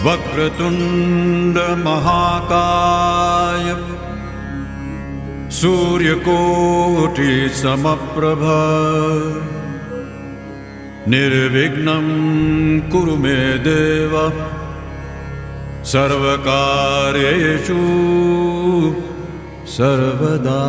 वक्रतुंड महाकाय सूर्यकोटि समप्रभ निर्विघ्नं कुरु मे देव सर्वकार्येषु सर्वदा।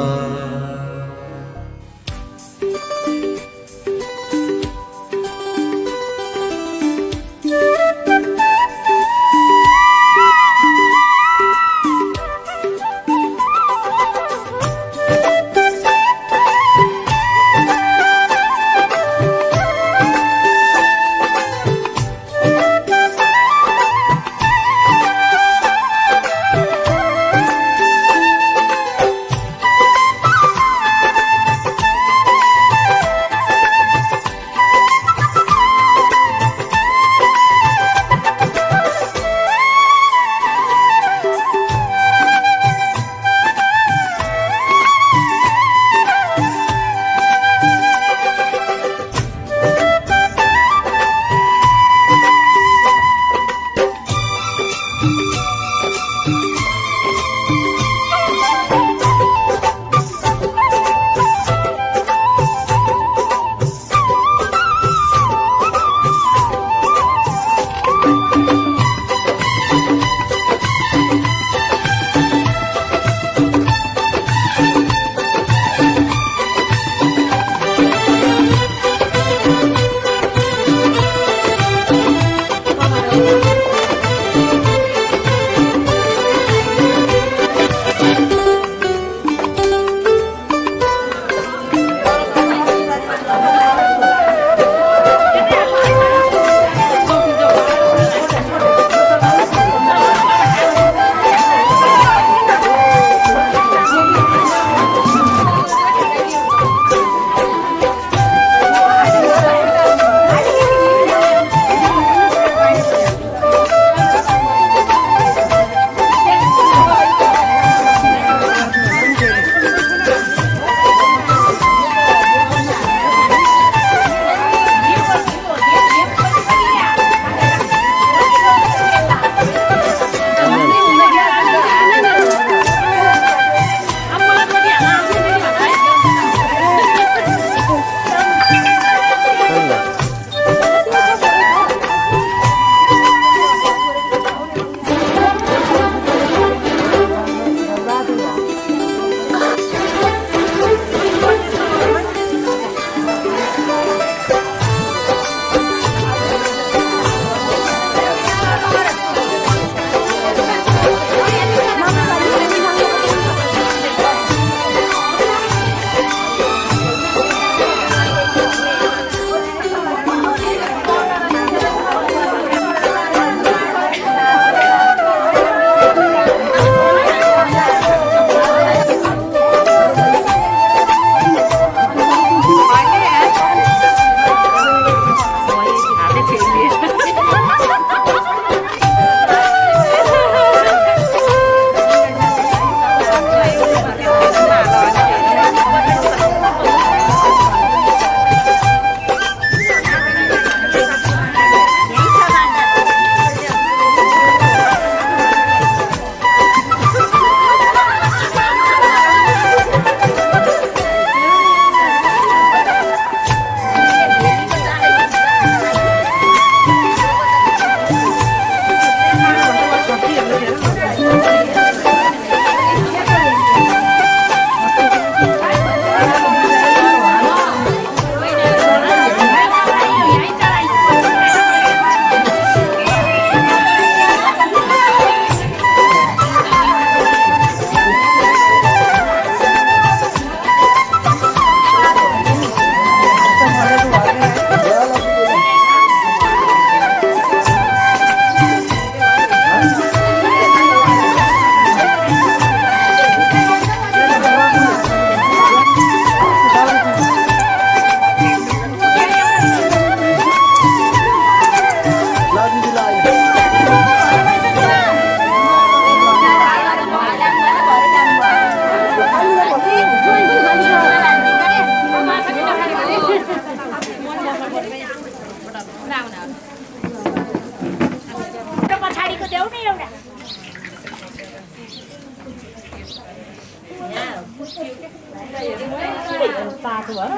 तातो भएर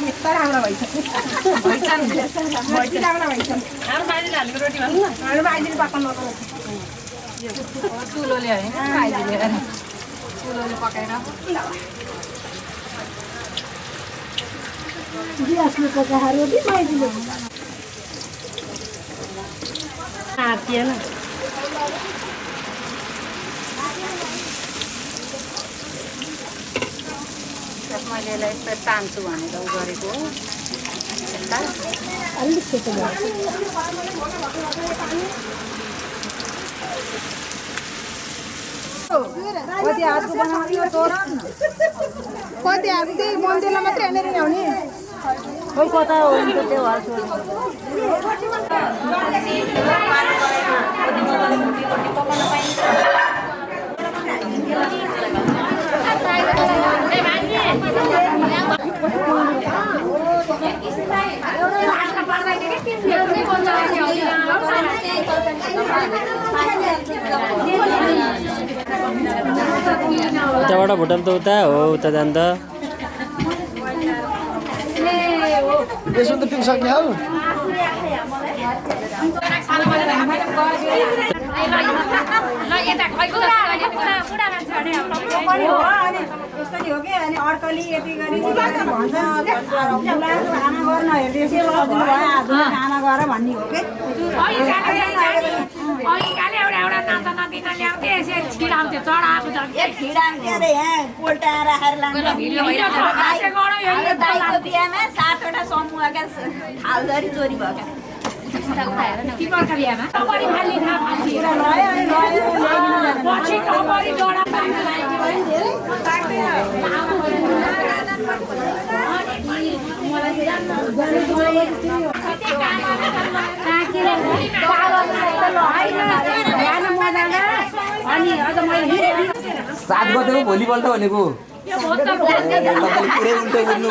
यस्तो राम्रो भइछ भइछ राम्रो भइछ हाम्रो बाजेले हालेको रोटी भन्नु न हाम्रो बाजेले पकाउनु चुलोले होइन बाजेले चुलोले पकाएर ग्यासले पकाएर रोटी बाजेले आँटिएन मैले यसलाई यस्तो तान्छु भनेर उ गरेको हो अलिक सेतो भयो कति हातको बनाउने तोरण कति हात त्यही मन्दिरलाई मात्रै हेर्ने ल्याउने खोइ कता हुन्छ त्यो हाल उताबाट भुटान त उता हो उता जान्छ यसो त पिउ सक्ने हौ अर्कली यति गरी खाना गर भन्ने हो बिहामा 7वटा समूहका थालधरी चोरी भएका सात गते हो भोलिपल्ट भनेको पुरै उल्टो बुझ्नु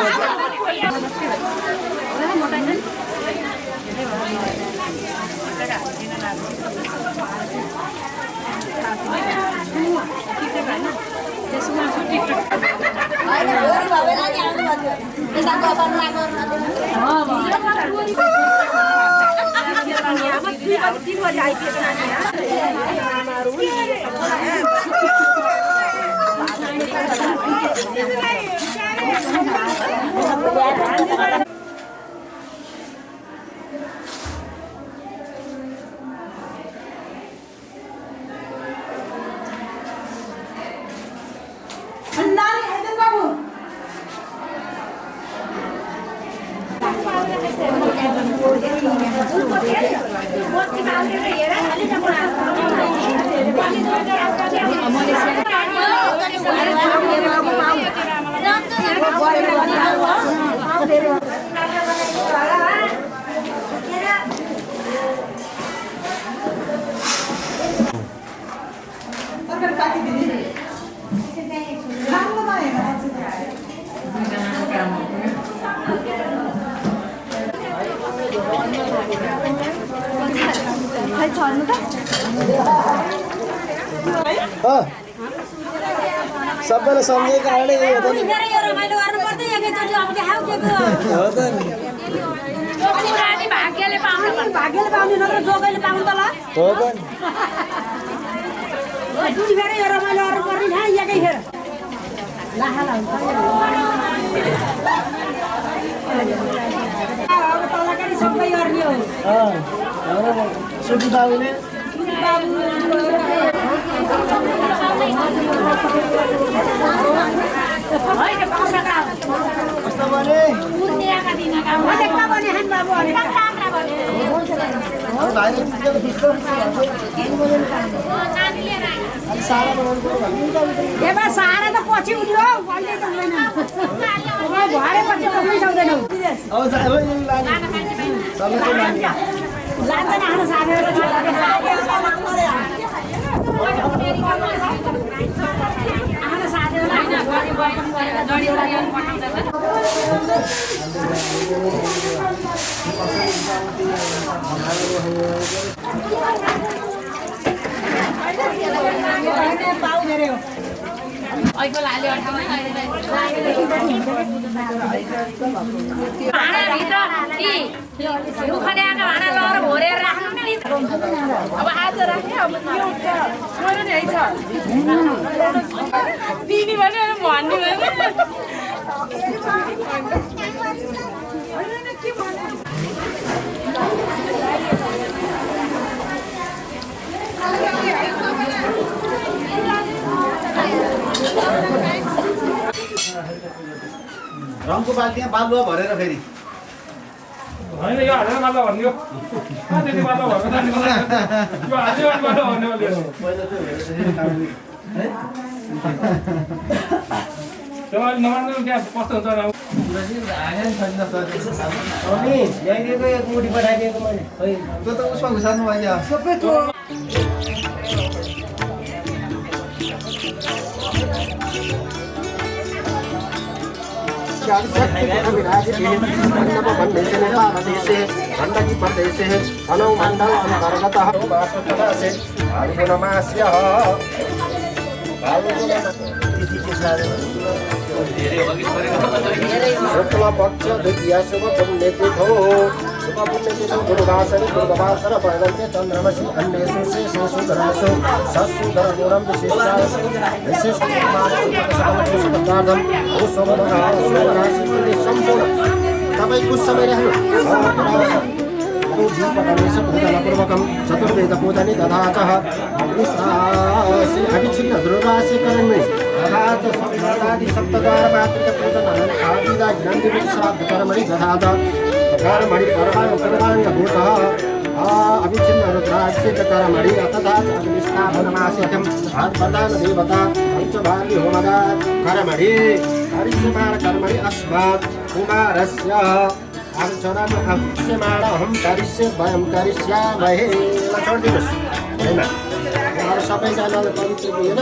सबैले सम्झेको कारणले यही हो त नि रमाइलो गर्नुपर्छ एकैचोटि अब देखाउ के हो त नि भाग्यले पाउने नत्र जोगैले पाउनु त ल हो त नि दुई फेर यो रमाइलो गर्नुपर्ने यहाँ एकै फेर अब तलकारी सबै गर्ने हो सुटी बाबुले कस्तो भने सारा त पछि उठ्यो अहिले त हुँदैन भरे पछि कमै सक्दैनौ अब लान्छ आफ्नो साथीहरु भाँडाभित्र ती उखनेका भाँडा लगेर भोरेर राख्नु न नि अब आज राखे अब त्यो सोनु नि है छ दिदी भने भन्नु रङको बाल्टीमा बालुवा भरेर फेरि होइन यो हालेर मात्र भन्ने हो त्यति मात्र भएको त नि यो हाल्यो मात्र भन्ने हो त्यो अहिले नमान्नु क्या कस्तो हुन्छ अनि ल्याइदिएको एक मुठी पठाइदिएको मैले खै त्यो त उसमा घुसार्नु भयो सबै गण्डकी प्रदेशे अनुमण्डल अन्तर्गतः फाल्गुनमास्य शुक्लपक्ष द्वितीया शुभपुण्यतिथौ शुभपुण्यतिथौ गुरुवासरे गुरुवासर वर्णन्ते चन्द्रमसि अन्येषु शेषेषु धर्मेषु सत्सुधरगुणं विशिष्टार्थं सम्पूर्ण तपाईँ कुछ समय राख्नु पूजनपूर्वकं चतुर्वेद पूजने तथा च अभिच्छिन्न ध्रुवासीकरणे तथा च सप्तादि सप्तद्वारपात्रिकपूजनादिदाग्रन्थिविश्राद्धकर्मणि तथा च कर्मणि परमाणुपूर्वाङ्गभूतः अभिच्छिन्न रुद्राक्षिकर्मणि तथा च अग्निष्ठापनमास्यकं प्रधानदेवता पञ्चभार्य होमदा कर्मणि हरिष्यमाण कर्मणि अस्मात् कुमारस्य अर्चनम् अक्षमाण अहं करिष्ये वयं करिष्यामहे छोडिदिनुहोस् होइन अरू सबैजनाले पवित्र होइन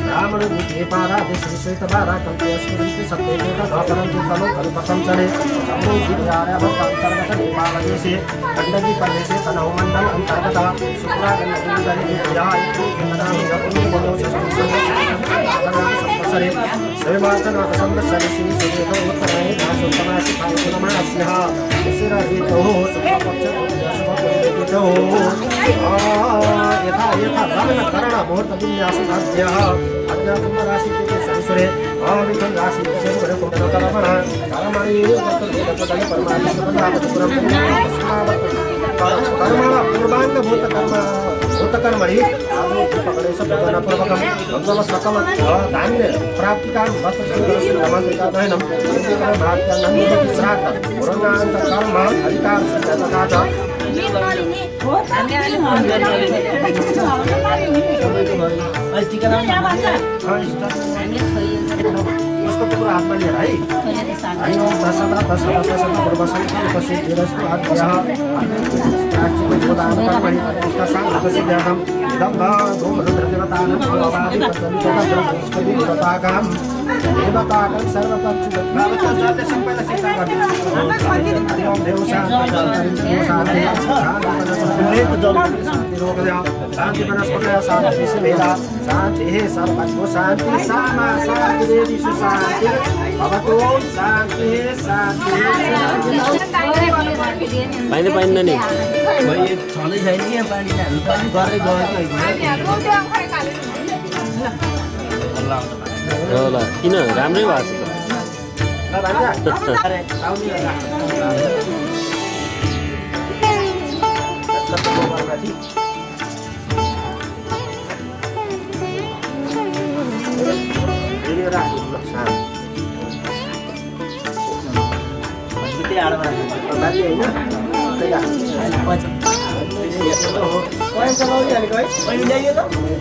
रामण पारा विश्वेतवारा कल्पयस्मृति सत्येकपरं कल्पकं चले अंतर्गत नेपालदेशे गण्डकी प्रदेशे तनहुमण्डल अंतर्गत यथा यथा लग्नकरण मुहूर्तविन्याससाध्यः अद्याकुम्भराशिके संसुरे अमिथुन राशि कर्मणि भूतकर्मणि सकल धान्य प्राप्तिकां कर्म अधिकार उसको टुक्रो हातमा लिएर है शान्ति वनस्पतयः शान्ति मेला शान्ति सर्वस्व शान्ति सामा शान्ति देवी सुशान्ति भवतु शान्ति शान्ति पाइन्न नि छँदै छैन कि यहाँ पानी गर्दै गयो होला किन राम्रै भएको छ त Kau kalau dia ni kau, kau ni dia tu.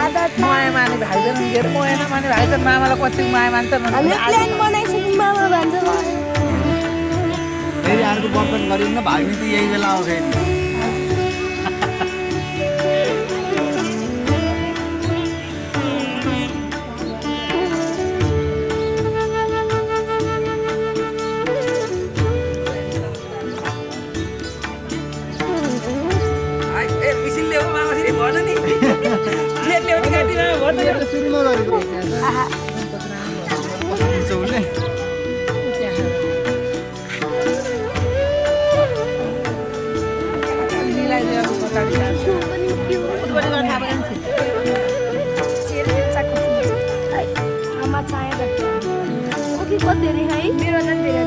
माया माने भाइदैन नि धेरै माया नमाने भाइ त मामालाई कति माया मान्छ न प्लान बनाइसक्यौँ मामा भन्छ फेरि अर्को बर्तन गरिन्न भाग्ने त यही बेला आउँछ फेरि सुरुमा गरेको आमा चाहेर ओके कति धेरै है मेरो नन धेरै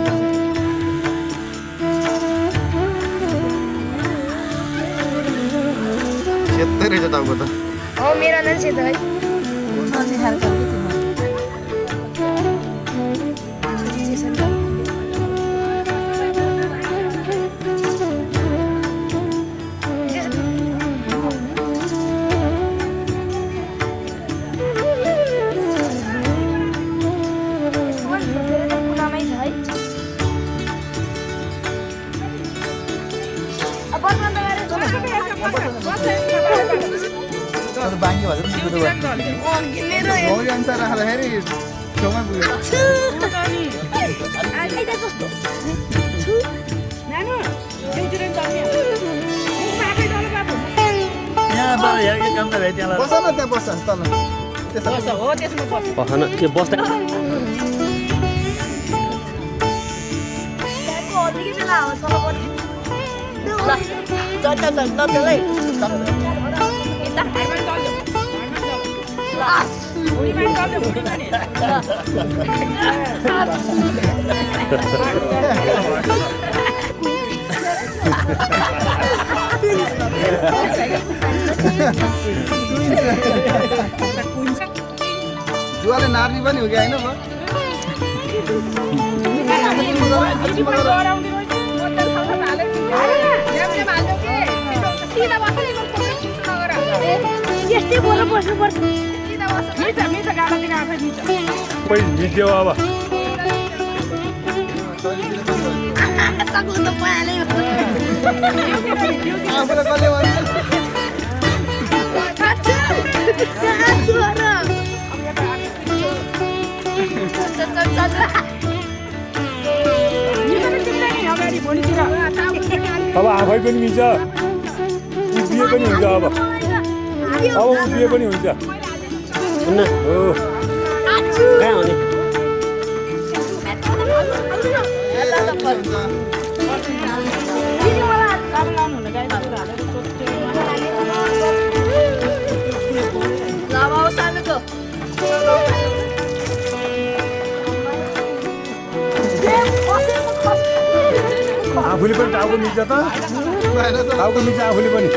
सेतै रहेछ टाउको त हो मेरो नन सेतो है बाङ्गी भएर भौरी अनुसार राख्दाखेरि छेउमा पुग्यो बस न त्यहाँ बस्छ तल पखन के बस्दा अधिकै बेला हो चलो जुवाले नार्ने पनि हो कि होइन यस्तै बोल्नु बस्नुपर्छ जित्यो अब तक्नु त पाल्यो आफूलाई कसले भन्छ अब आफै पनि मिल्छ उभिए पनि हुन्छ अब उभिए पनि हुन्छ हो कहाँ हो नि आफूले पनि टाउको मिल्छ त टाउको मिल्छ आफूले पनि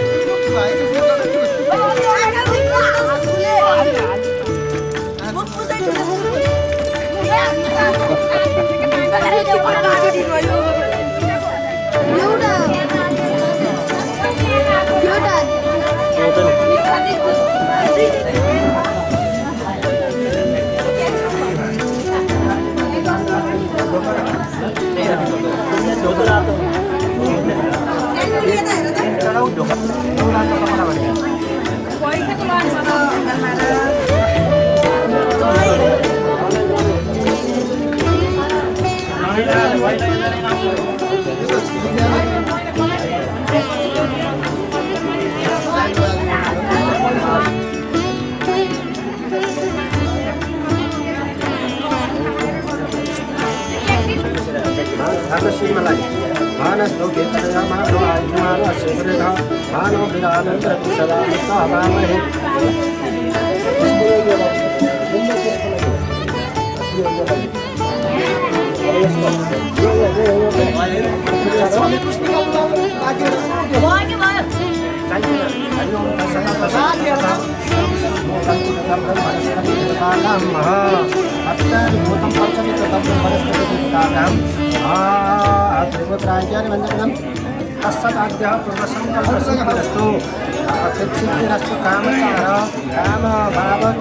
तस्सदाद्यः पूर्वसङ्कल्पसिद्धिरस्तु सिद्धिरस्तु कामचार कामभावत्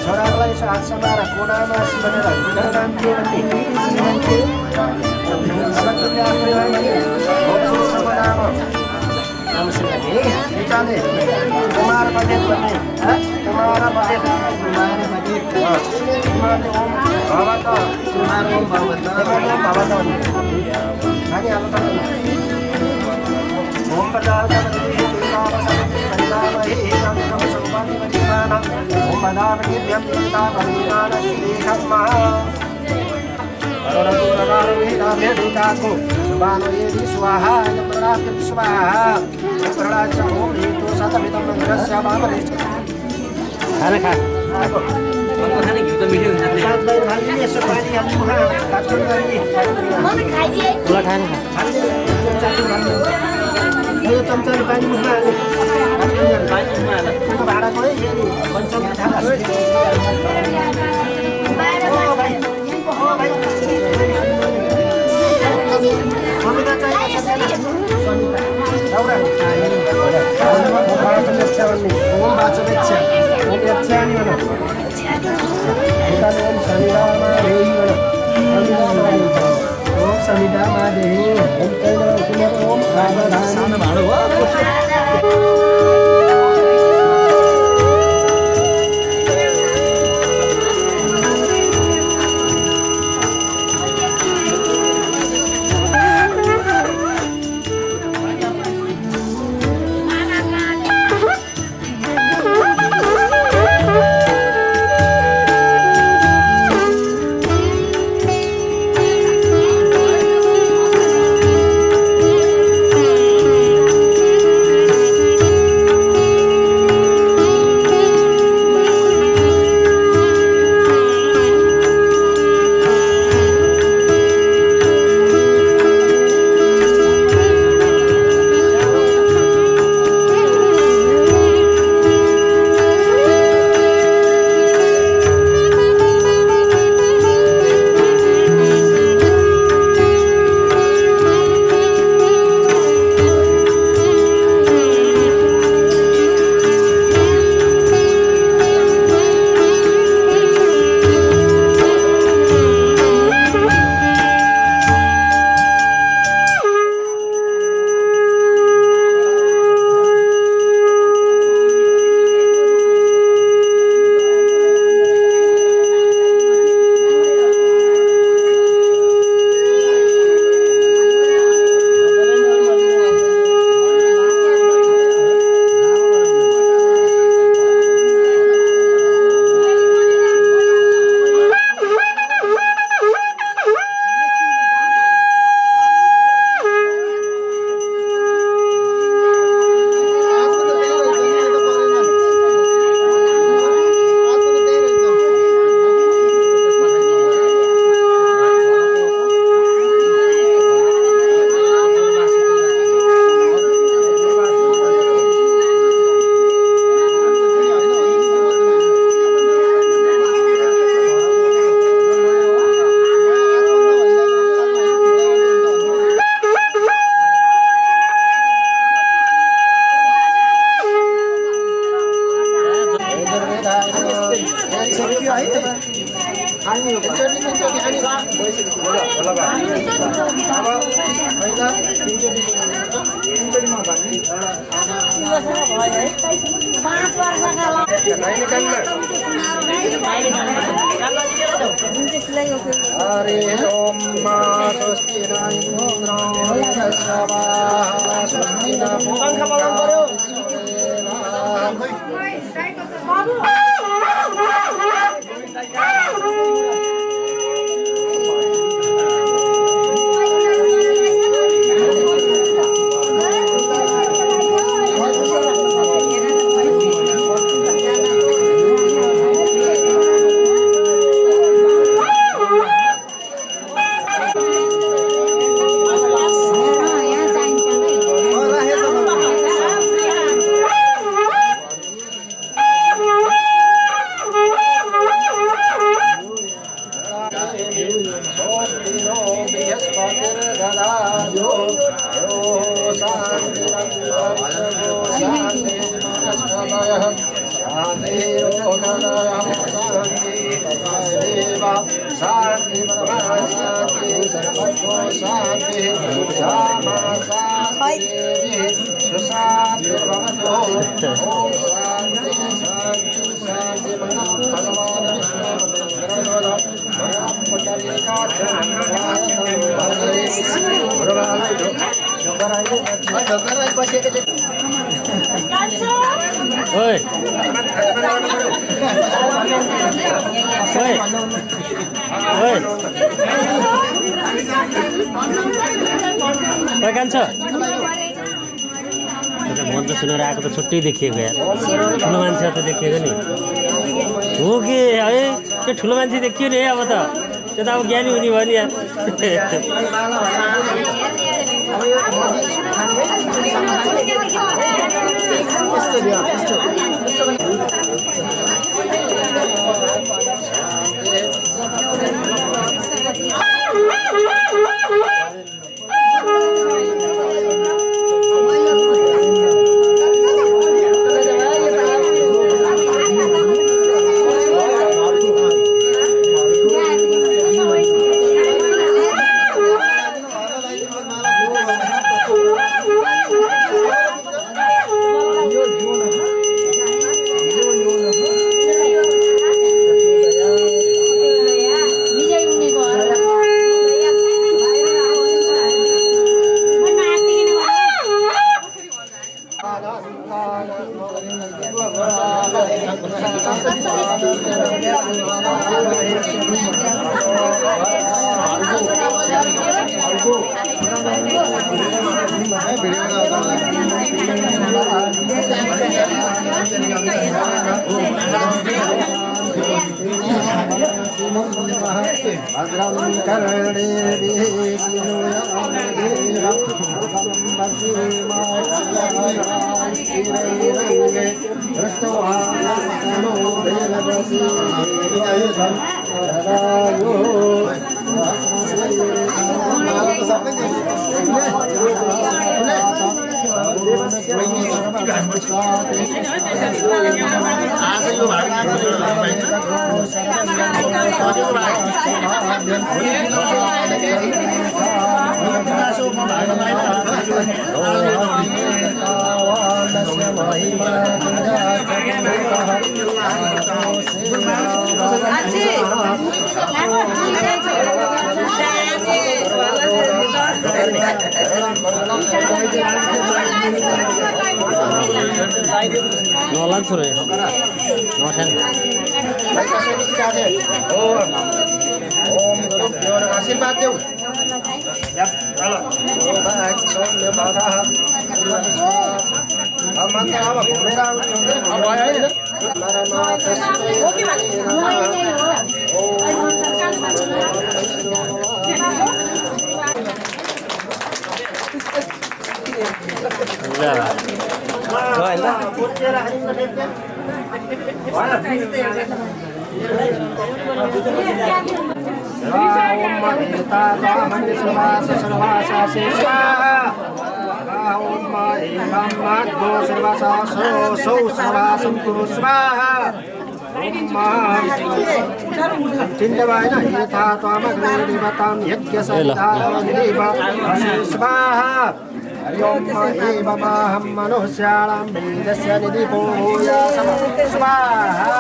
छोरालाई साथ समाएर कोडामा बनेर गुणगान दियो भने कुमार बजेट भन्ने कुमार बजेट भवत कुमार ओम भवत भवत ओम पदार्थ Om Ko Bano Yedi Swaha, Naprati Swaha, Naprati Om itu satu bintang mengeras siapa apa खाना खा Sampai hari ini sepani yang muha, kacung kali. पुला खाना खा Ayo teman-teman pani muha, kacung pani muha. Kita bahara kau ini, koncom kita harus. Oh baik, oh baik. Suami tak cahaya macam mana? Suami tak. Tahu tak? Kalau mau baca baca ni, mau baca baca. Mau baca ni mana? Bukan Om Samidama Dehi mana? Om Samidama Dehi. Om Kaila Kumar Om Kaila. Sana baru Hari Om Swasti Indra Sabah Swasti Namo Oi. Oi. Oi. कान्छ मन त सुनेर आएको त छुट्टै देखिएको यार ठुलो मान्छे त देखिएको नि हो कि है त्यो ठुलो मान्छे देखियो नि अब त त्यो त अब ज्ञानी हुने भयो नि यार नलान्छ रे नठान आशीर्वाद देऊ मनुष्याणां वेदस्य निधिपो स्वाहा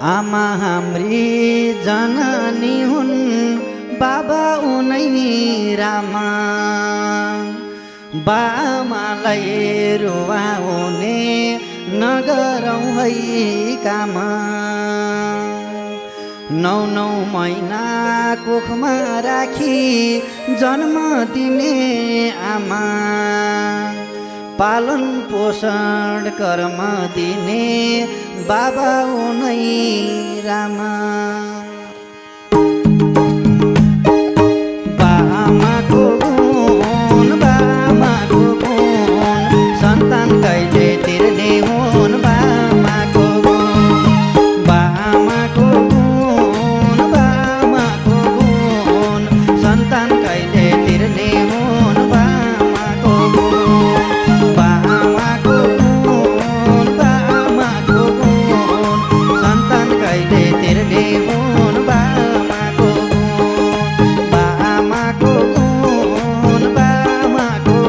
आमा हाम्री जननी हुन् बाबा उनै रामा बामालाई रुवाउने नगरौँ है कामा 9 महिना कोखमा राखी जन्म दिने आमा, पालन पोषण कर्म दिने बाबा उनै रामा। बामाको गुण सन्तान कहिले तिर्ने हुन्। बामाको गुण सन्तान कहिले तिर्ने हुन्। बामाको गुण सन्तान कहिले तिर्ने हुन्। बामाको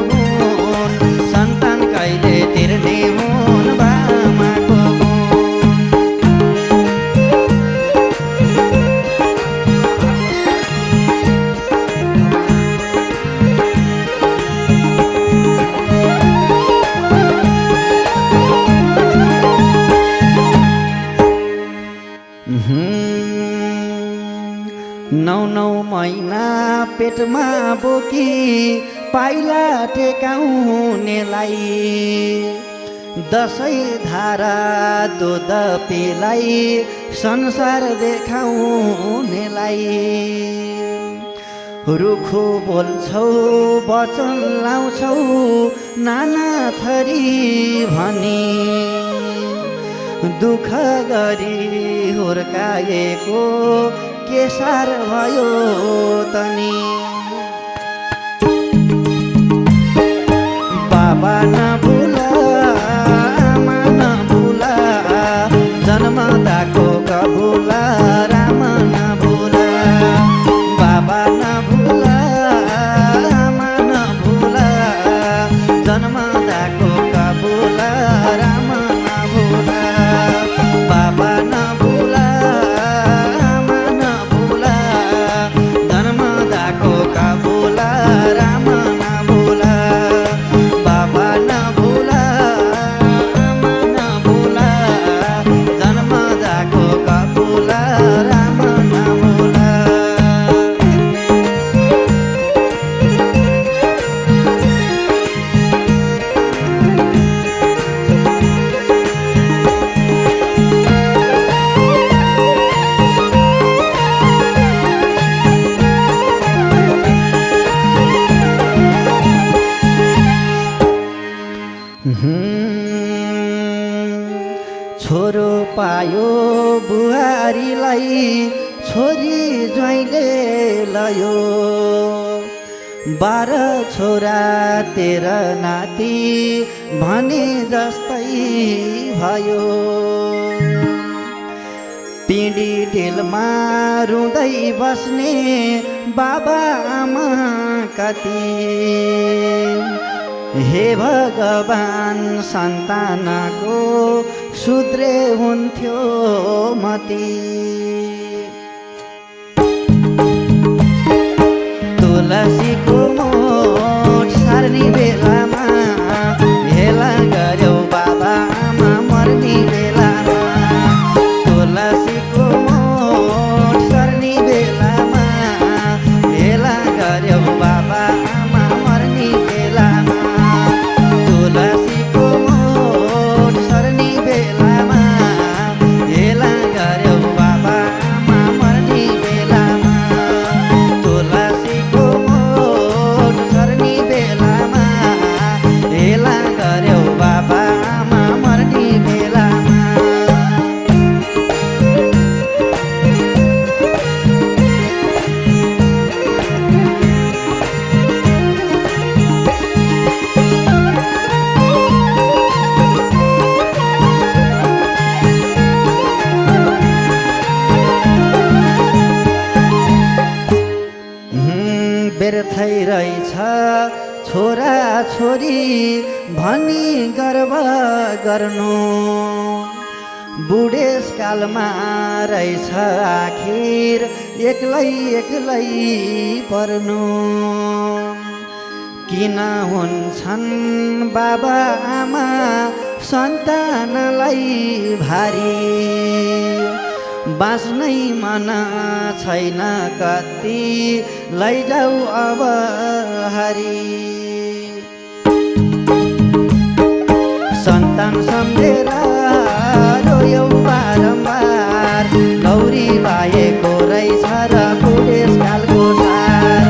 गुण सन्तान कहिले तिर्ने हुन्। बामाको नौ महिना पेटमा बोकी पाइला टेकाउनेलाई, 10 धारा दुध पिलाई संसार देखाउनेलाई। रुखो बोल्छौ वचन लाउँछौ नाना थरी भनी, दुःख गरी हुर्काएको केसार भयो तनी। बाबा नभुला आमा नभुला, जन्मदाको कबुला राम नभुला। बाबा नभुला आमा नभुला, जन्मदाको कबुला राम नभुला। बाबा नभुला आमा नभुला, जन्मदाको कबुला राम नभुला। बाबा नभुला आमा नभुला, जन्मदाको कबुला राम नभुला। छोरो पायो बुहारीलाई, छोरी ज्वाइँले लयो। 12 छोरा 13 नाति भने जस्तै भयो। पिँढी डेलमा रुँदै बस्ने बाबा आमा कति, हे भगवान सन्तानको सुध्रे हुन्थ्यो मती। तुलसीको मोठ सार्ने बेलामा हेला गर्यो बाबा आमा मर्ने बेलामा। तुलसीको मोठ सार्ने बेलामा हेला गर्यो बाबा आमा मर्ने बेलामा। तुलसीको मोठ सर्ने बेलामा हेला गर्यो बाबा आमा मर्ने बेलामा। तुलसीको मोठ सर्ने बेलामा हेला गर्यो बाबा आमा मर्ने बेलामा। व्यर्थै रहेछ छोरा छोरी भनी गर्व गर्नु, बुढेसकालमा रहेछ आखिर एक्लै एक्लै पर्नु। किन हुन्छन् बाबा आमा सन्तानलाई भारी, बाँच्नै मन छैन कति लैजाऊ अब हरि सन्तान सम्झेर रोयौ बारम्बार गौरी बाएको रहेछ र बुढेसकालको सार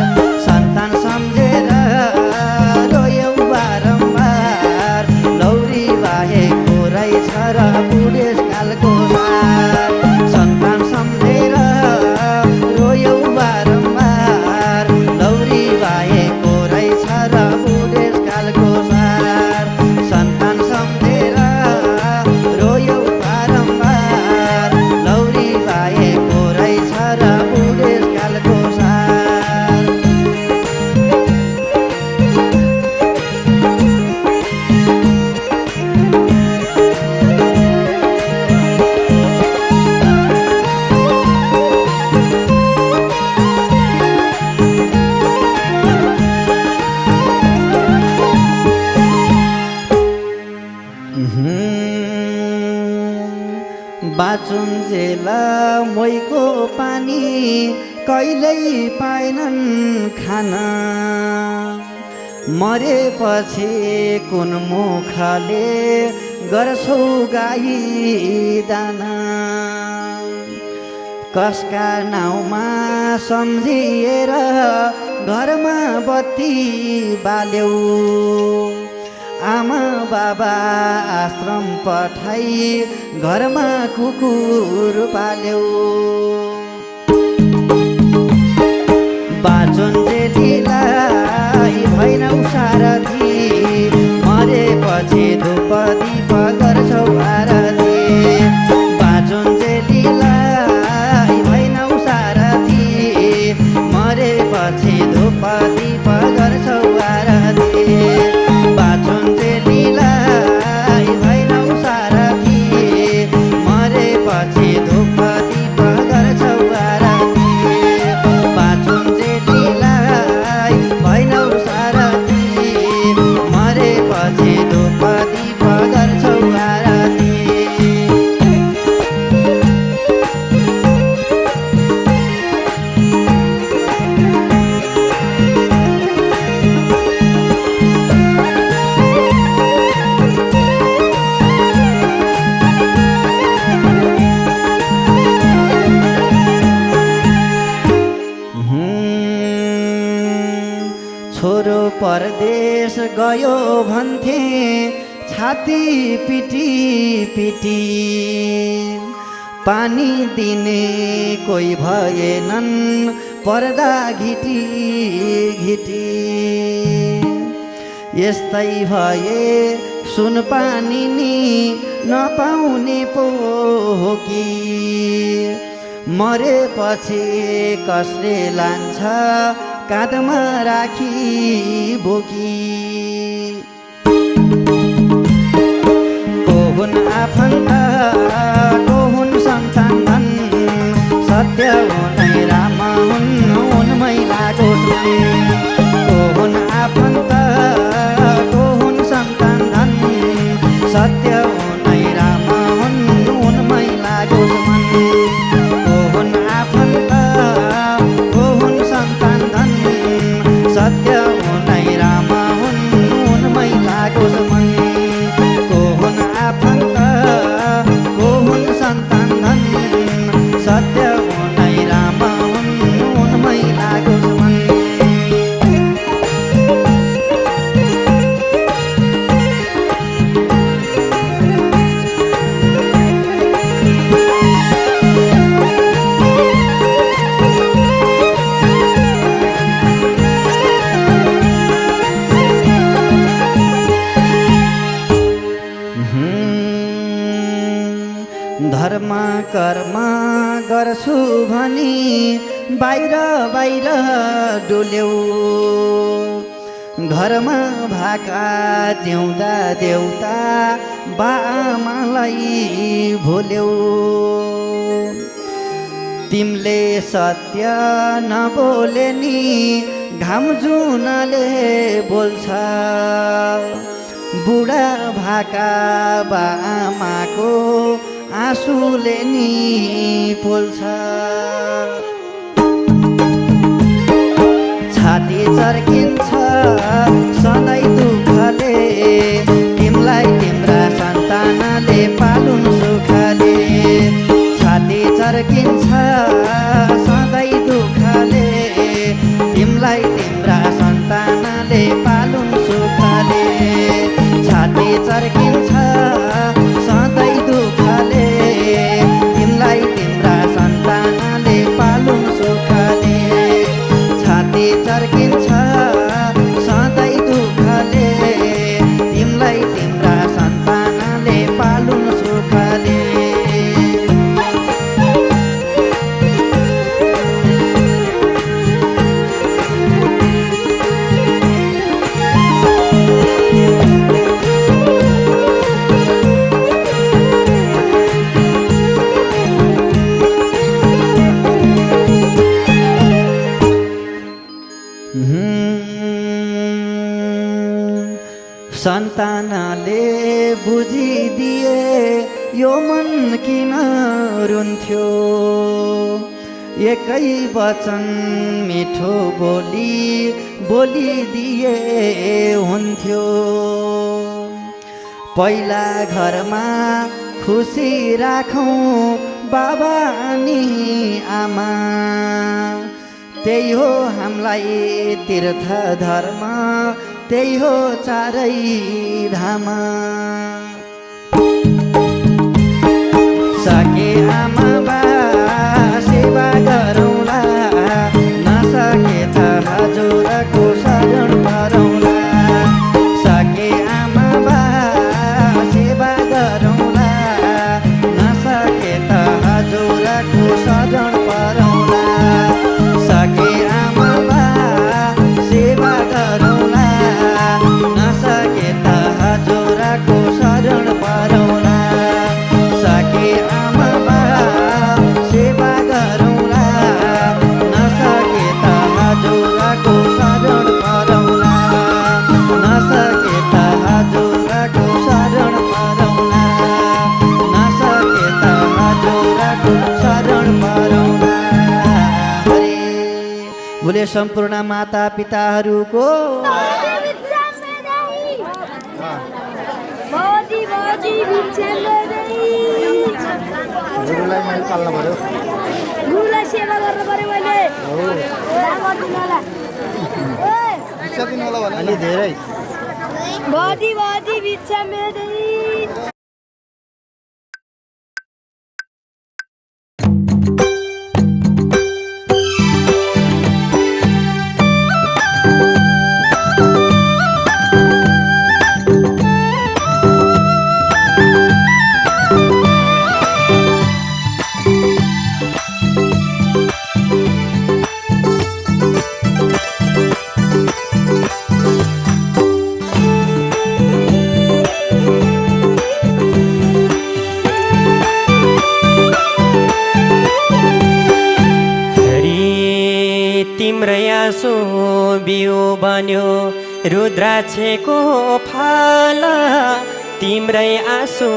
सन्तान सम्झेर रोयौ बारम्बार गौरी बाएको रहेछ र बुढेसकालको सार सन्तान सम्झेर रोयौ बारम्बार गौरी बाएको रहेछ र बुढेसकालको सार सन्तान सम्झेर रोयौ बारम्बार लौरी बाएको रहेछ र बुढेसकालको सार बाँचुन्जेल मोइको पानी कहिल्यै पाएनन् खान मरेपछि कुन मुखले गर्छौ गाई दान कसका नाउँमा सम्झिएर घरमा बत्ती बाल्यौ आमा बाबा आश्रम पठाई घरमा कुकुर पाल्यौ बाँचुन्जेलीलाई भएनौ सारथी मरेपछि धूप दीप गर्छौ आरती बाँचुन्जेलीलाई भएनौ सारथी मरेपछि धूप दीप गर्छौ आरती बाँचुन्जेलीलाई भएनौ सारथी मरेपछि धूप दीप गर्छौ आरती बाँचुन्जेलीलाई भएनौ सारथी मरेपछि धूप दीप गर्छौ आरती छोरो परदेश गयो भन्थे छाती पिटी पिटी पानी दिने कोही भएनन् पर्दा घिटी घिटी यस्तै भए सुन पानी नि नपाउने पो हो कि मरेपछि कसले लान्छ काँधमा राखी बोकी को हुन् आफन्त को हुन् सन्तान धन सत्य हुनै राम हुन् उनमै लागोस् मन को हुन् आफन्त को हुन् सन्तान धन सत्य हुनै राम हुन् उनमै लागोस् मन को हुन् आफन्त को हुन् सन्तान धन सत्य हुनै राम हुन् उनमै लागोस् मन को हुन् आफन्त को हुन् सन्तान धन सत्य हुनै राम हुन् उनमै लागोस् मन धर्म कर्म गर्छु भनी बाहिर बाहिर डुल्यौ घरमा भाका जिउँदा देउता बाआमालाई भुल्यौ तिमीले सत्य नबोले नि घाम जुनले बोल्छ बुढा भाका बाआमाको आँसुले नि पोल्छ छाती चर्किन्छ सधैँ दुःखले तिमीलाई तिम्रा सन्तानले पालुन सुखले छाती चर्किन्छ सधैँ दुःखले तिमीलाई तिम्रा सन्तानले पालुन सुखले छाती चर्किन्छ सधैँ दुःखले तिमीलाई तिम्रा सन्तानले पालुन सुखले छाती चर्किन्छ सधैँ दुःखले तिमीलाई तिम्रा सन्तानले पालुन सुखले सन्तानले बुझिदिए यो मन किन रुन्थ्यो एकै वचन मिठो बोलिदिए हुन्थ्यो पहिला घरमा खुसी राखौँ बाबा अनि आमा त्यही हो हामीलाई तीर्थ धर्म त्यही हो चारै धाम सके आमा बा सेवा गरौँला नसके त हजुरको शरण परौँला सके आमा बा सेवा गरौँला नसके त हजुरको शरण परौँला सके आमा बा सेवा गरौँला नसके त हजुरको शरण परौँला सके आमा बा सेवा गरौँला नसके त हजुरको शरण परौँला नसके त हजुरको शरण परौँला नसके त हजुरको शरण परौँला बोले सम्पूर्ण माता पिताहरूको गुरुलाई मैले पाल्नु पर्यो गुरुलाई सेवा गर्नु पर्यो मैले अलि धेरै भदी भदी बिच्छा मेरै आँसु बिउ बन्यो रुद्राक्षको फल तिम्रै आँसु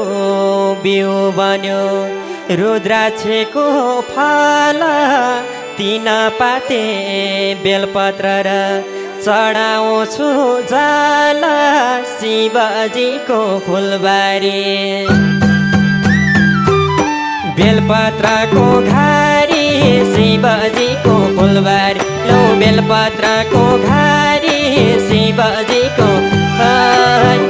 बिउ बन्यो रुद्राक्षको फल तीन पाते बेलपत्र र चढाउँछु जाल शिवजीको फुलबारी बेलपत्रको घारी शिवजीको फुलबारी लौ बेलपत्रको घारी शिवजीको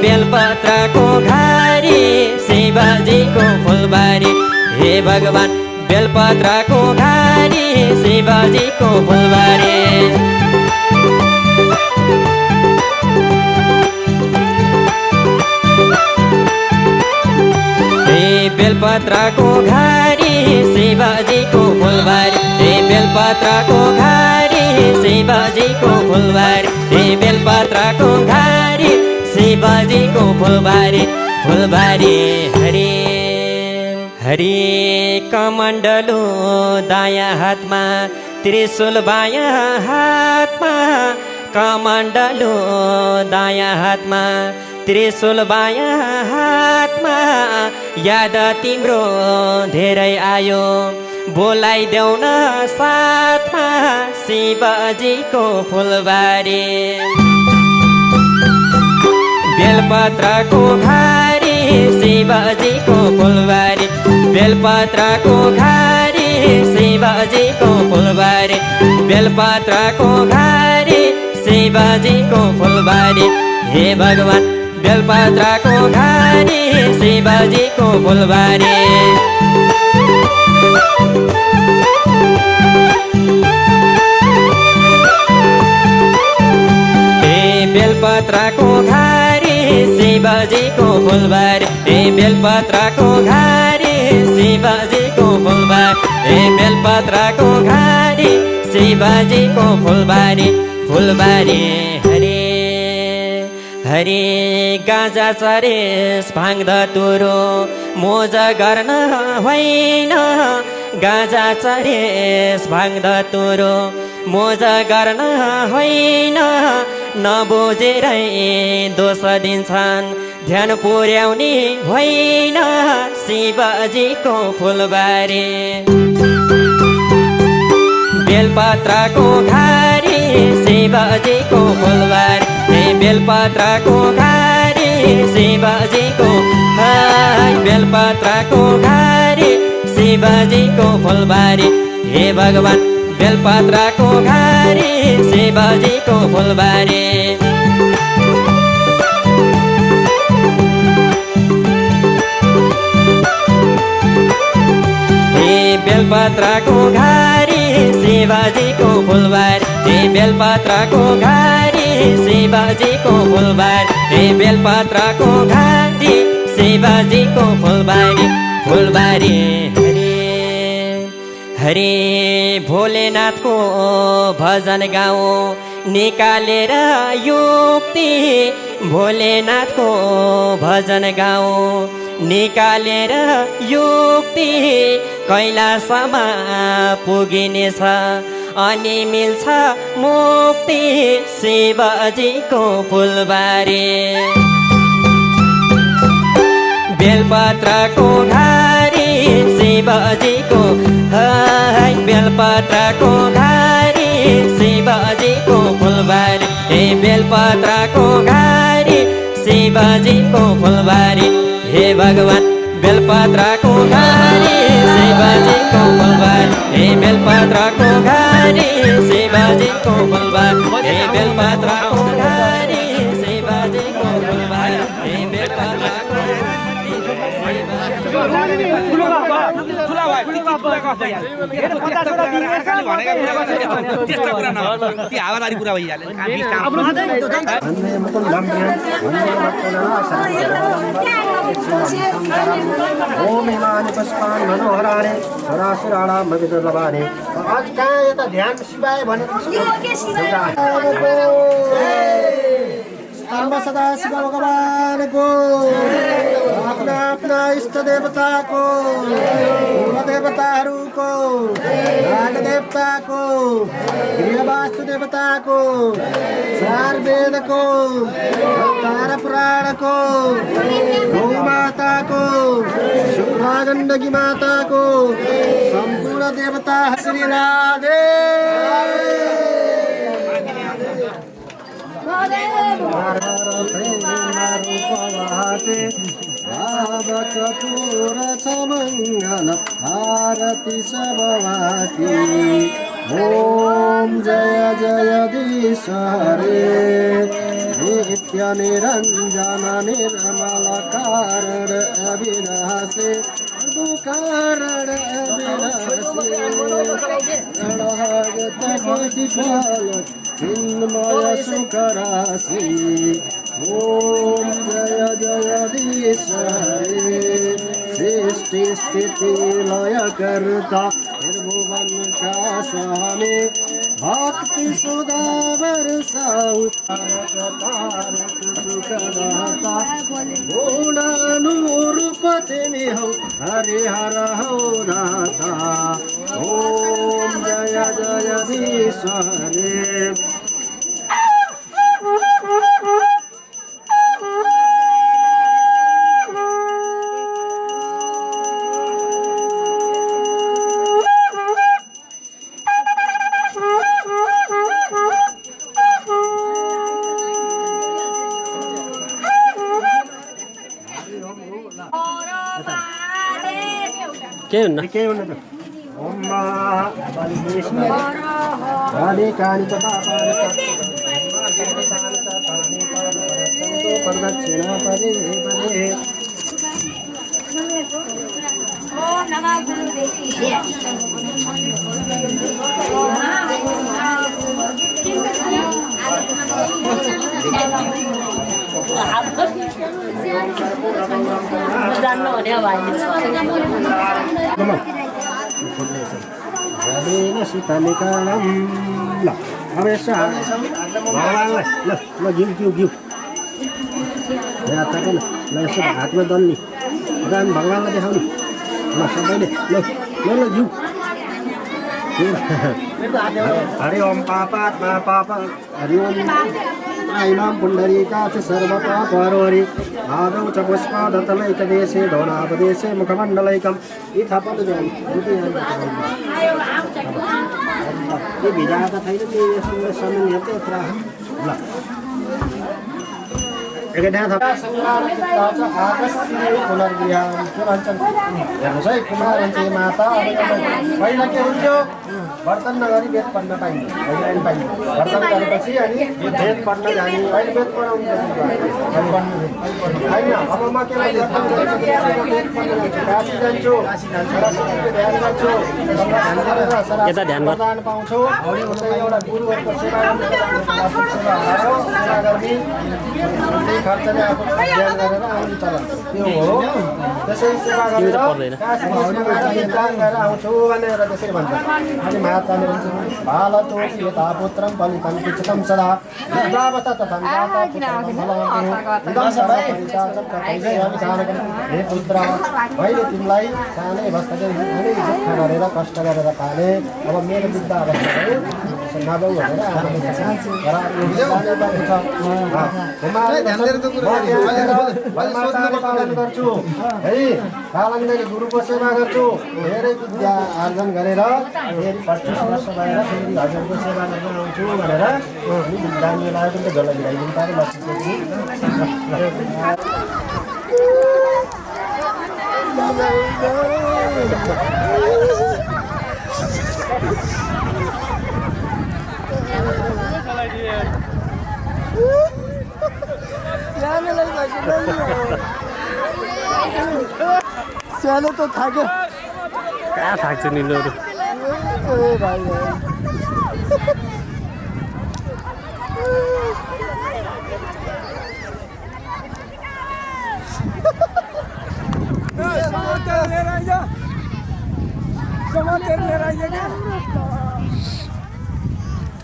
बेलपत्रको घारी शिवजीको फुलबारी हे भगवान बेलपत्रको घारी शिवजीको फुलबारी बेलपत्रको घारी शिवजीको फुलबारी हे बेलपत्रको घारी शिवजीको फुलबारी हे बेलपत्रको घारी शिवजीको फुलबारी फुलबारी हरि हरि कमण्डलु दायाँ हातमा त्रिशूल बायाँ हातमा कमण्डलु दायाँ हातमा त्रिशूल बायाँ हातमा याद तिम्रो धेरै आयो बोलाइदेऊ न साथमा शिवजीको फुलबारी बेलपत्रको घारी शिवजीको फुलबारी बेलपत्रको घारी शिवजीको फुलबारी बेलपत्रको घारी शिवजीको फुलबारी हे भगवान बेलपत्रको घारी शिवजीको फुलबारी बेलपत्रको घारी शिवजीको फुलबारी हे बेलपत्रको घारी शिवजीको फुलबारी हे बेलपत्रको घारी शिवजीको फुलबारी फुलबारी हरे हरे गाजा चरेस भाङ धतुरो मोजा गर्न होइन गाजा चरेस भाङ धतुरो मोजा गर्न होइन नबुझेरै दोष दिन्छन् ध्यान पुर्याउने होइन शिवजीको फुलबारी बेलपत्रको घारी शिवजीको फुलबारी हे बेलपत्रको घारी शिवजीको बेलपत्रको घारी शिवजीको फुलबारी हे भगवान बेलपत्रको घारी शिवजीको फुलबारी हे बेलपत्रको घारी शिवजीको फुलबारी हे बेलपत्रको घारी शिवजीको फुलबारी हे बेलपत्रको घारी शिवजीको फुलबारी फुलबारी हरे भोलेनाथको भजन गाउँ निकालेर युक्ति भोलेनाथको भजन गाउँ निकालेर युक्ति कैलाशमा पुगिनेछ अनि मिल्छ मुक्ति शिवजीको फुलबारी बेलपत्रको घारी शिवजीको बेलपत्रको घारी शिवजीको फुलबारी हे बेलपत्रको घारी शिवजीको फुलबारी हे भगवान बेलपत्रको घारी शिवजीको फुलबारी हे बेलपत्रको घारी शिवजीको फुलबारी हे बेलपत्रको घारी शिवजीको फुलबारी हे बेलपत्रको आज कहाँ यता ध्यान शिवाय भनेको सदा शिव भगवानको आफ्ना आफ्ना इष्ट देवताको कुल देवताहरूको नाग देवताको गृहवास्तु देवताको चार वेदको तारा पुराणको गौ माताको शुभा गण्डकी माताको सम्पूर्ण देवता श्री राधे कपूर मंगल आरती सबवाती ओम जय जगदीश हरे नित्य निरंजन निर्मल कारण अविनाशी कारण अविनाशी चिन्मय सुखराशि ओम जय जगदीश हरे सृष्टि स्थिति लय करता त्रिभुवन का स्वामी भक्ति सुधा बरसाऊ तारक सुखदाता गुणानुरूप तिमी हौ हरिहर हौ नाथा ओम जय जगदीश हरे के हुन्न के हुनु त ओम राधे कानी च पापानि प्रदक्षिणा पदे पदे ओम नमः गुरुदेवी राधेन सीतानिकालं ल अब यसो भगवान्लाई ल घिउ हात थाकेन ल यसो हातमा दल्ने भगवान्लाई देखाउने ल सबैले ल घिउ हरि ओम पापात्मा पाप हरि ओम इमां पुण्डरीकाच सर्वपापहरि आदौ च पुष्पादतलैकदेशे धौनापदेशे मुखमण्डलैकम् इथापदजामि यो भिजाएको छैन त्यो यसले समय हेर्छ यत्र ल हेर्नुहोस् है कुमार माता पहिला के हुन्थ्यो वर्तन नगरी वेद पढ्न पाइने अहिले पाइने वर्तन गरेपछि अनि वेद पढ्न जाने अहिले वेद पढाउनु होइन अब म के वेद पढ्न काशी जान्छु यता ध्यान गर पाउँछु एउटा गुरुहरूको सेवा गर्ने खर्चले अब ध्यान गरेर आउने चलन त्यो हो त्यसै सेवा गरेर दान गरेर आउँछु भनेर त्यसरी भन्छ अनि माताले भन्छ बालतो यता पुत्रं फलितं पिचकं सदा विद्यावता तथा हे पुत्र मैले तिमीलाई सानै अवस्थाले धेरै दुःख गरेर कष्ट गरेर पाले अब मेरो वृद्ध अवस्था नभौ भनेर पालन गर्छु है कालङ्गरी गुरुको सेवा गर्छु धेरै विद्या आर्जन गरेर फेरि 25 वर्ष भएर फेरि हजुरको सेवा गर्न आउँछु भनेर दामी लागेको त जल्ला गिराइदिनु पर्यो सानो त थाक्यो कहाँ थाक्छ निलोहरू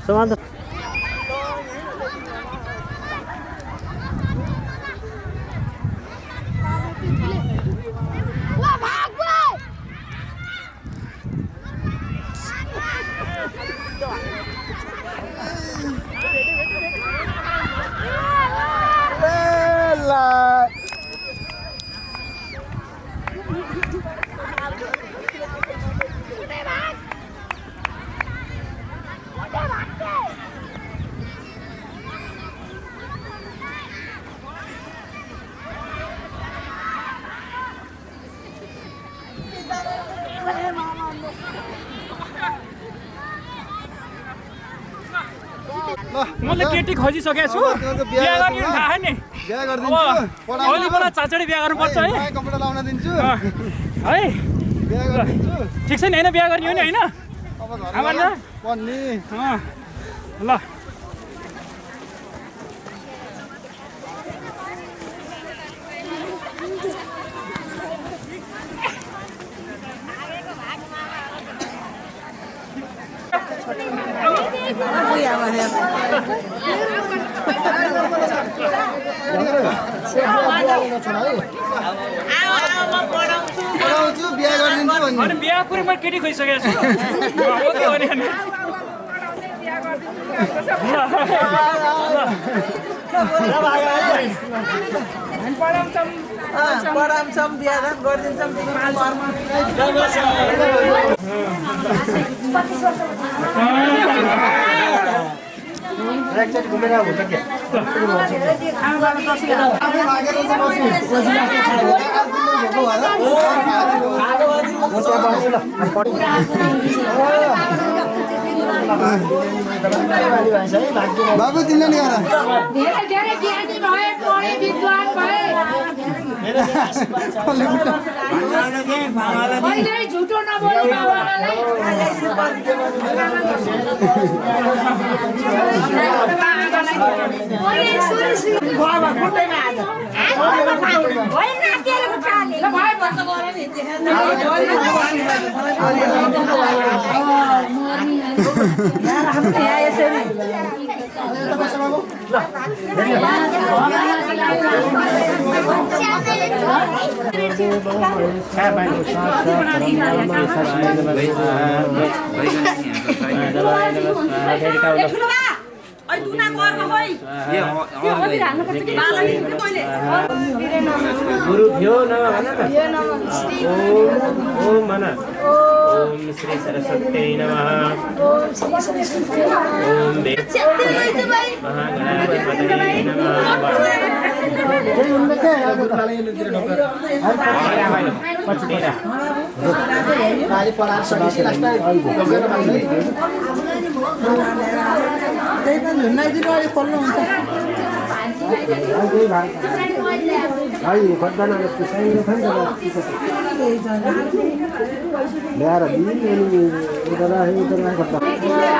सामान त मैले केटी खोजिसकेको छु बिहा गर्ने थाहा नि बिहा गरिदिन्छु अहिले मलाई चाँचडी बिहा गर्नुपर्छ है कपडा लाउन दिन्छु है बिहा गरिदिन्छु ठिक छ नि होइन बिहा गर्ने हो नि होइन अब घरमा पढ्ने ल पढाउँछु बिहा गरिदिन्छु भन्ने अनि बिहा कुरो मैले केटी खोजिसकेको छु ओके भने पढाउँछौँ बिहा गरिदिन्छौँ एकचोटि घुमेर हुन्छ के बाबु तिमीले नि गर धेरै धेरै ज्ञानी भए पढे विद्वान भए कहिल्यै झुटो नबोल्नु बाबालाई गुरुभ्यो नमः ओम मना ओम श्री सरस्वती नमः ओम महागणाधिपतये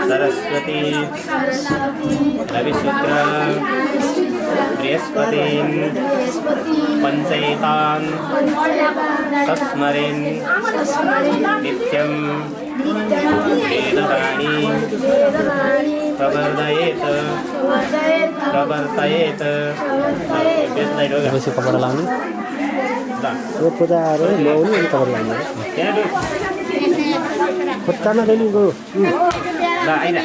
सरस्वती रविशुक्र बृहस्पति पंचैतान तस्मरेन् नित्यं वेदवाणी प्रवर्धयेत प्रवर्तयेत बेसी कपडा लाउने यो पूजाहरू ल्याउनु अनि कपडा लाउने खुट्टामा देनी गयो ल आइरा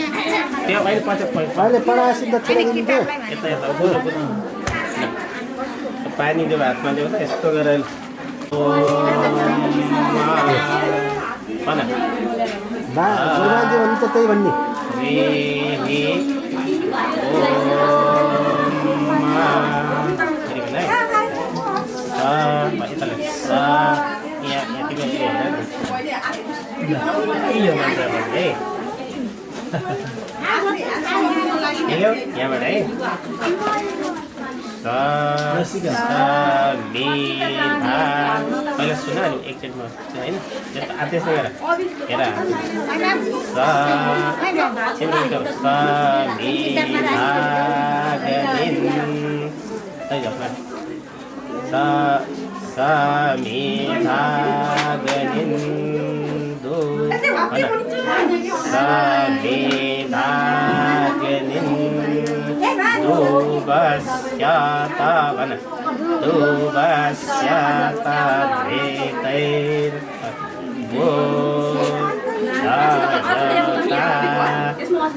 त्यो अहिले पछि अहिले पढाएपछि दक्षिण दिन्थ्यो यता यता पानी देऊ हातमा देऊ त यस्तो गरेर भने त त्यही भन्ने यहाँबाट है पहिला सुन अनि एकचोटिमा होइन त्यसै गर हेर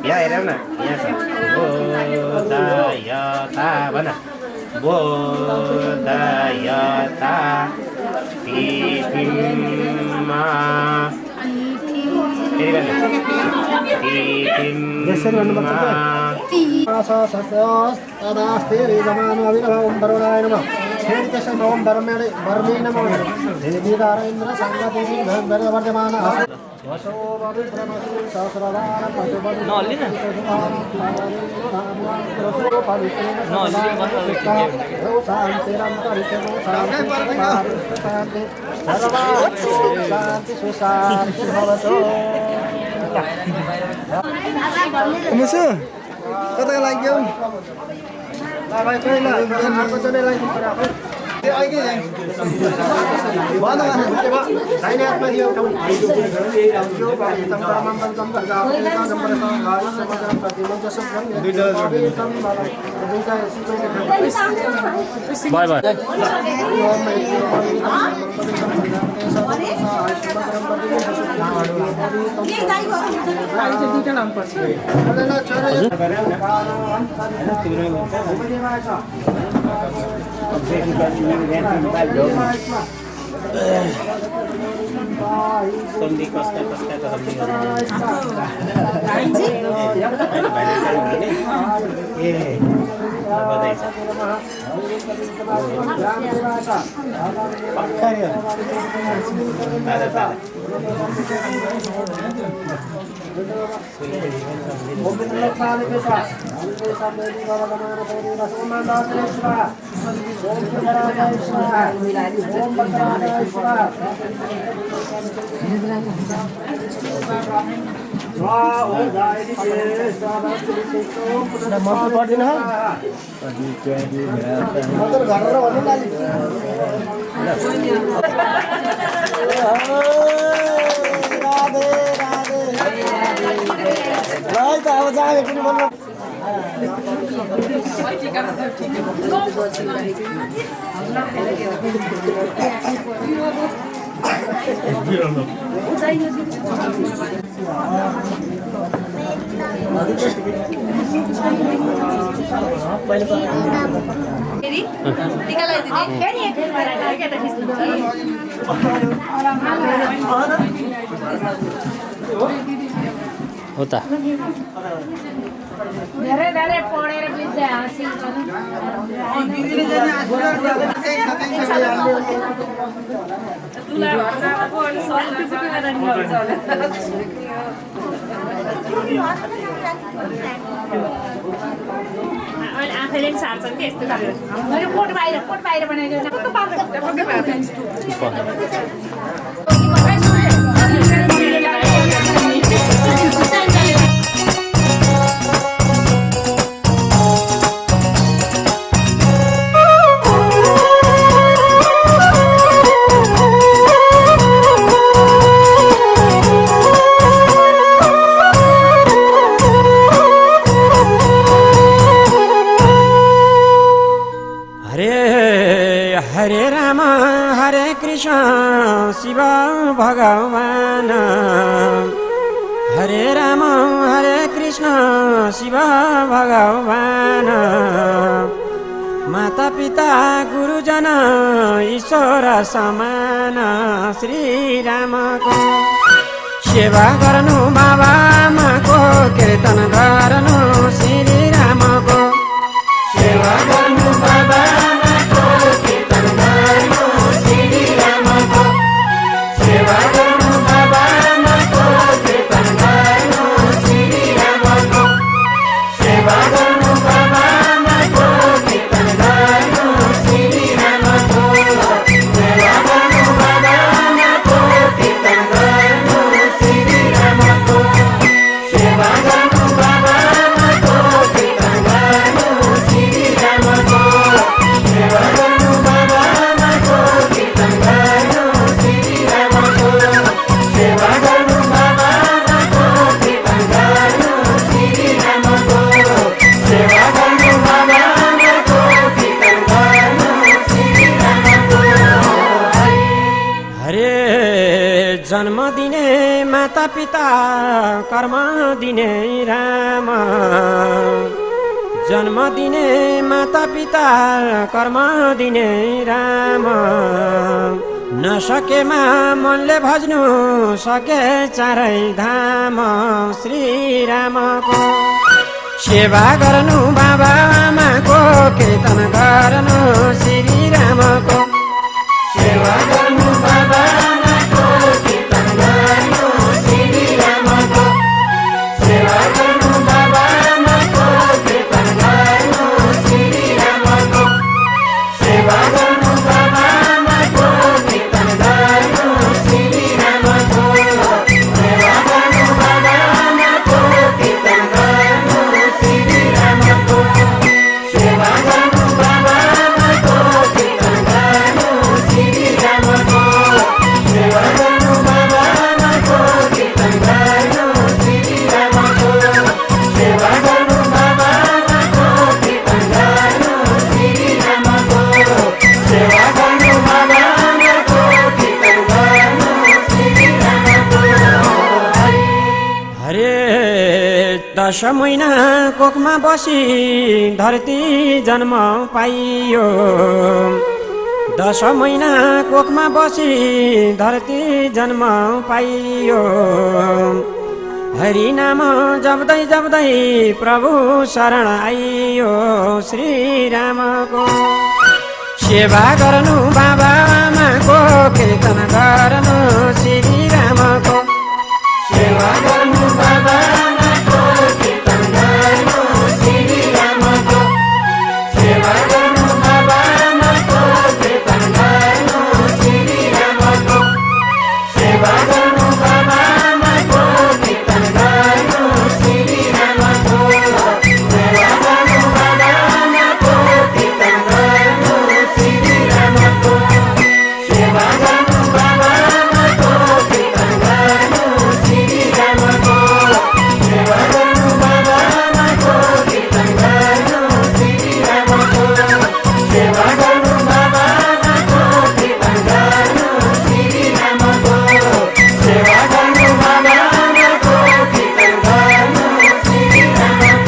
यहाँ हेरौँ न यहाँ छ बोधयता भन बोधयता तिथिमा मुसु कता लाग्यो भाइ पहिला अर्को चोटि लागि बाय बाय संधि कसका कसका होता धेरै धेरै पढेर बित्दै हाँसी आफैले पनि सार्छन् कि यस्तो गरेर कोट बाहिर हरे राम हरे कृष्ण शिव भगवान हरे राम हरे कृष्ण शिव भगवान माता पिता गुरुजन ईश्वर समान श्री रामको सेवा गर्नु बाबा आमाको कीर्तन गर्नु श्री रामको सेवा गर्नु बाबा जन्म दिने माता पिता कर्म दिने राम जन्म दिने माता पिता कर्म दिने राम नसकेमा मनले भज्नु सके चारै धाम श्री रामको सेवा गर्नु बाबा आमाको कीर्तन गर्नु श्री रामको सेवा गर्नु बाबा दश महिना कोखमा बसी धरती जन्म पाइयो 10 महिना कोखमा बसी धरती जन्म पाइयो हरि नाम जप्दै जप्दै प्रभु शरण आइयो श्री रामको सेवा गर्नु बाबा आमाको कीर्तन गर्नु श्री रामको सेवा गर्नु बाबा आमाको कीर्तन गर्नु श्री रामको सेवा गर्नु बाबा आमाको कीर्तन गर्नु श्री रामको सेवा गर्नु बाबा आमाको कीर्तन गर्नु श्री रामको सेवा गर्नु बाबा आमाको कीर्तन गर्नु श्री रामको सेवा गर्नु बाबा आमाको कीर्तन गर्नु श्री रामको सेवा गर्नु बाबा आमाको कीर्तन गर्नु श्री रामको सेवा गर्नु बाबा आमाको कीर्तन गर्नु श्री रामको सेवा गर्नु बाबा आमाको कीर्तन गर्नु श्री रामको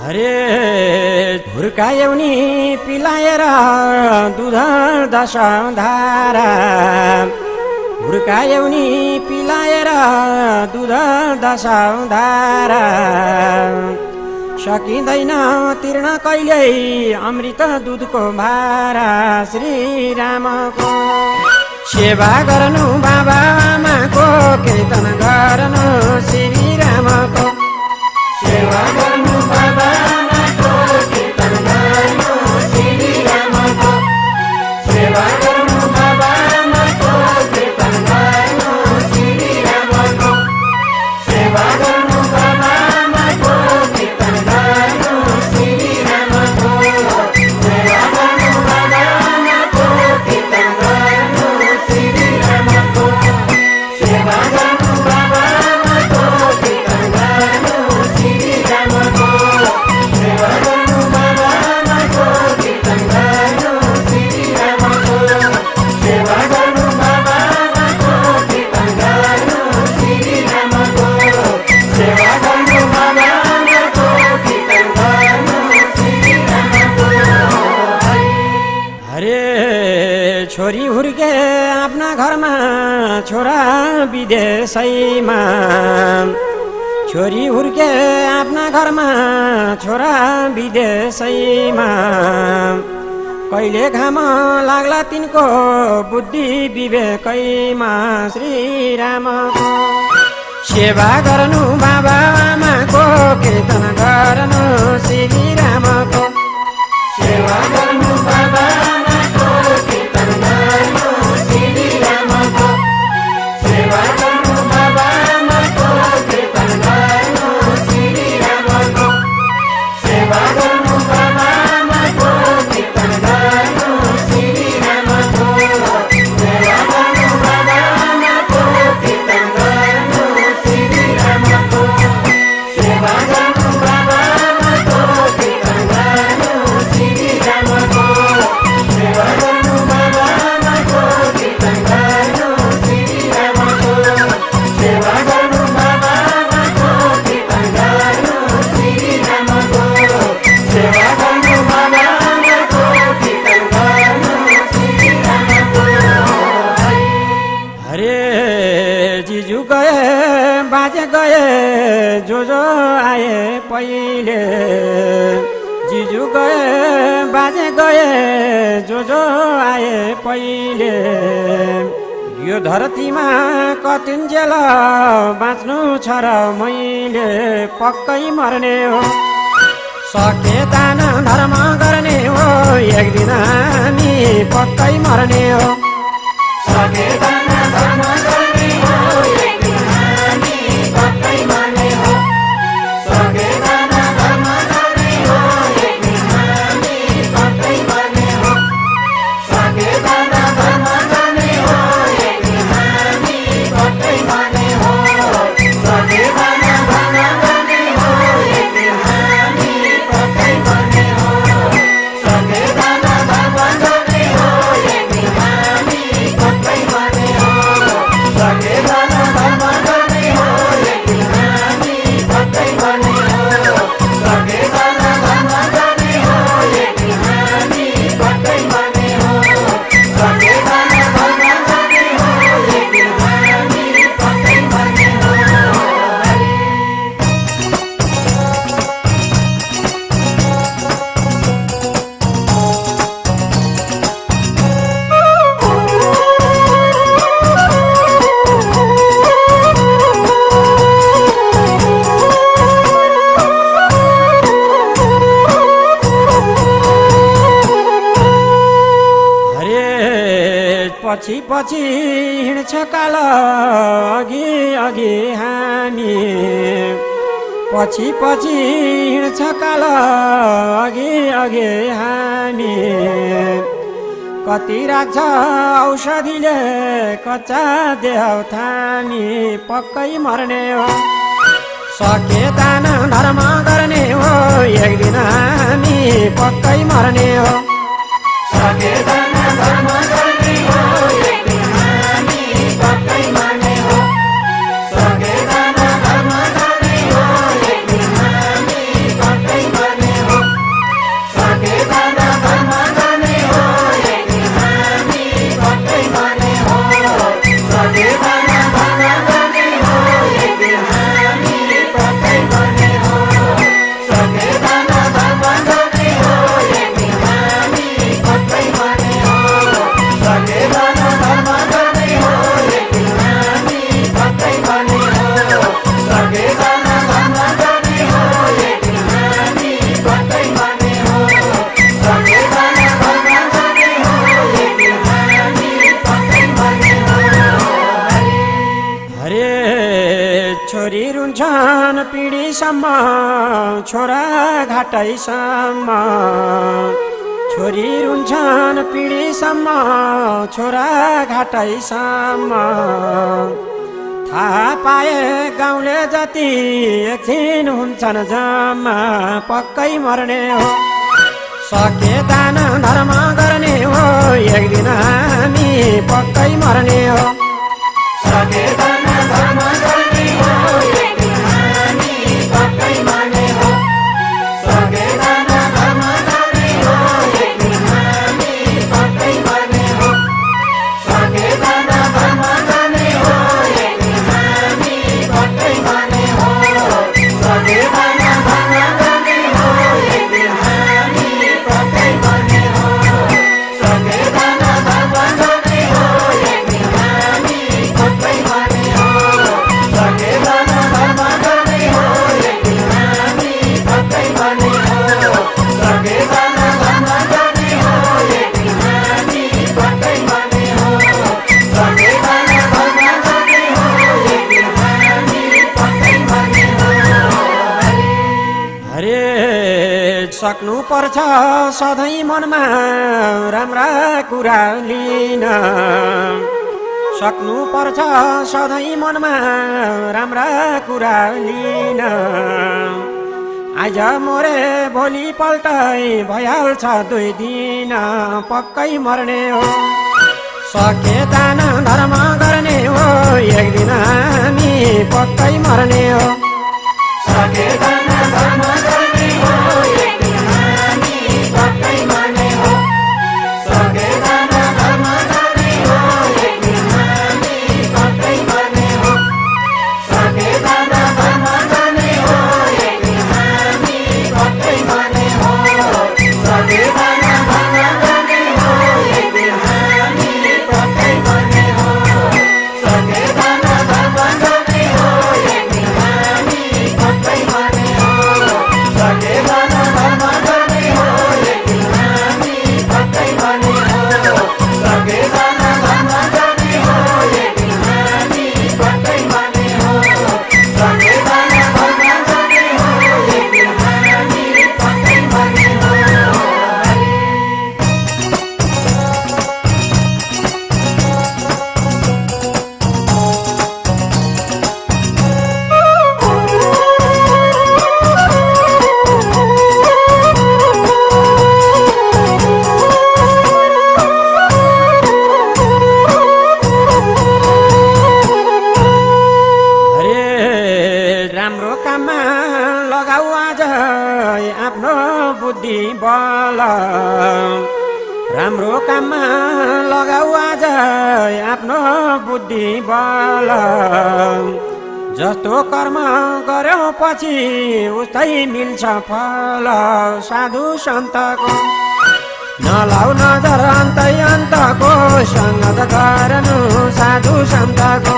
हरे हुर्कायौनी पिलाएर दुध 10 धारा हुर्कायौनी पिलाएर दुध 10 धारा सकिँदैन तिर्न कहिल्यै अमृत दुधको भारा श्री रामको सेवा गर्नु बाबा आमाको कीर्तन गर्नु श्री रामको सेवा गर्नु बाबा आमाको कीर्तन गर्नु श्री रामको सेवा गर्नु बाबा आमाको कीर्तन गर्नु श्री रामको सेवा गर्नु बाबा आमाको कीर्तन गर्नु श्री रामको सेवा गर्नु बाबा आमाको कीर्तन गर्नु श्री रामको सेवा गर्नु बाबा आमाको कीर्तन गर्नु श्री रामको सेवा गर्नु बाबा आमाको कीर्तन गर्नु श्री रामको सेवा गर्नु बाबा आमाको कीर्तन गर्नु श्री रामको सेवा गर्नु बाबा आमाको कीर्तन गर्नु श्री रामको हरे छोरी हुर्के आफ्ना घरमा छोरा विदेशैमा छोरी हुर्के आफ्ना घरमा छोरा विदेशैमा कहिले घाम लाग्ला तिनको बुद्धि विवेकैमा श्री रामको सेवा गर्नु बाबा आमाको कीर्तन गर्नु श्री रामको सेवा गर्नु बाबा आमाको कीर्तन गर्नु श्री रामको सेवा गर्नु बाबा आमाको कीर्तन गर्नु श्री रामको सेवा गर्नु बाबा आमाको कीर्तन गर्नु श्री रामको सेवा गर्नु बाबा आमाको कीर्तन गर्नु श्री रामको सेवा गर्नु बाबा आमाको कीर्तन गर्नु श्री रामको सेवा गर्नु बाबा आमाको कीर्तन गर्नु श्री रामको सेवा गर्नु बाबा आमाको कीर्तन गर्नु श्री रामको सेवा गर्नु बाबा आमाको कीर्तन गर्नु श्री रामको हरे जिजु गए बाजे गए जो आए पहिले जिजु गए बाजे गए जो आए पहिले यो धरतीमा कतिन्जेल बाँच्नु छ र मैले पक्कै मर्ने हो सके दान धर्म गर्ने हो एक दिन हामी पक्कै मर्ने हो सके दान धर्म गर्ने हो एक दिन हामी पक्कै मर्ने हो सके दान धर्म गर्ने हो एक दिन हामी पक्कै मर्ने हो सके दान धर्म गर्ने हो एक दिन हामी पक्कै मर्ने हो पछि पछि हिँड्छ काल अघि अघि हामी पछि पछि हिँड्छ काल अघि अघि हामी कति राख्छ औषधिले कच्चा देह थामी पक्कै मर्ने हो सके दान धर्म गर्ने हो एक दिन हामी पक्कै मर्ने हो सके दान धर्म गर्ने हो एक दिन हामी पक्कै मर्ने हो सके दान धर्म गर्ने हो एक दिन हामी पक्कै मर्ने हो सके दान धर्म गर्ने हो एक दिन हामी पक्कै मर्ने हो सके दान धर्म गर्ने हो एक दिन हामी पक्कै मर्ने हो सके दान धर्म गर्ने हो एक दिन हामी पक्कै मर्ने हो सके दान धर्म गर्ने हो एक दिन हामी पक्कै मर्ने हो सके दान धर्म गर्ने हो एक दिन हामी पक्कै मर्ने हो सके दान धर्म गर्ने हो एक दिन हामी पक्कै मर्ने हो हरे छोरी रुन्छन् पिँढीसम्म छोरा घाटैसम्म छोरी रुन्छन् पिँढीसम्म छोरा घाटैसम्म थाहा पाए गाउँले जति एकछिन हुन्छन् जम्मा पक्कै मर्ने हो सके दान धर्म गर्ने हो एक दिन हामी पक्कै मर्ने हो सके दान धर्म गर्ने हो एक दिन हामी पक्कै मर्ने हो सके दान धर्म गर्ने हो एक दिन हामी पक्कै मर्ने हो सके दान धर्म गर्ने हो एक दिन हामी पक्कै मर्ने हो सके दान धर्म गर्ने हो एक दिन हामी पक्कै मर्ने हो सके दान धर्म गर्ने हो एक दिन हामी पक्कै मर्ने हो सके दान धर्म गर्ने हो एक दिन हामी पक्कै मर्ने हो सके दान धर्म गर्ने हो एक दिन हामी पक्कै मर्ने हो सके दान धर्म गर्ने हो एक दिन हामी पक्कै मर्ने हो हरे सक्नु पर्छ सधैँ मनमा राम्रा कुरा लिन सक्नु पर्छ सधैँ मनमा राम्रा कुरा लिन आज मोरे भोलि पल्टै भइहाल्छ 2 दिन पक्कै मर्ने हो सके दान धर्म गर्ने हो एक दिन हामी पक्कै मर्ने हो सके दान धर्म गर्ने हो एक दिन हामी पक्कै मर्ने हो सके दान धर्म गर्ने हो एक दिन हामी पक्कै मर्ने हो सके दान धर्म गर्ने हो एक दिन हामी पक्कै मर्ने हो सके दान धर्म गर्ने हो एक दिन हामी पक्कै मर्ने हो सके दान धर्म गर्ने हो एक दिन हामी पक्कै मर्ने हो सके दान धर्म गर्ने हो एक दिन हामी पक्कै मर्ने हो सके दान धर्म गर्ने हो एक दिन हामी पक्कै मर्ने हो सके दान धर्म गर्ने हो एक दिन हामी पक्कै मर्ने हो हरे राम्रो काममा लगाऊ आज आफ्नो बुद्धि बल राम्रो काममा लगाऊ आज आफ्नो बुद्धि बल जस्तो कर्म गर्यो पछि उस्तै मिल्छ फल साधु सन्तको नलाउ नजर अन्तै अन्तको सङ्गत गर्नु साधु सन्तको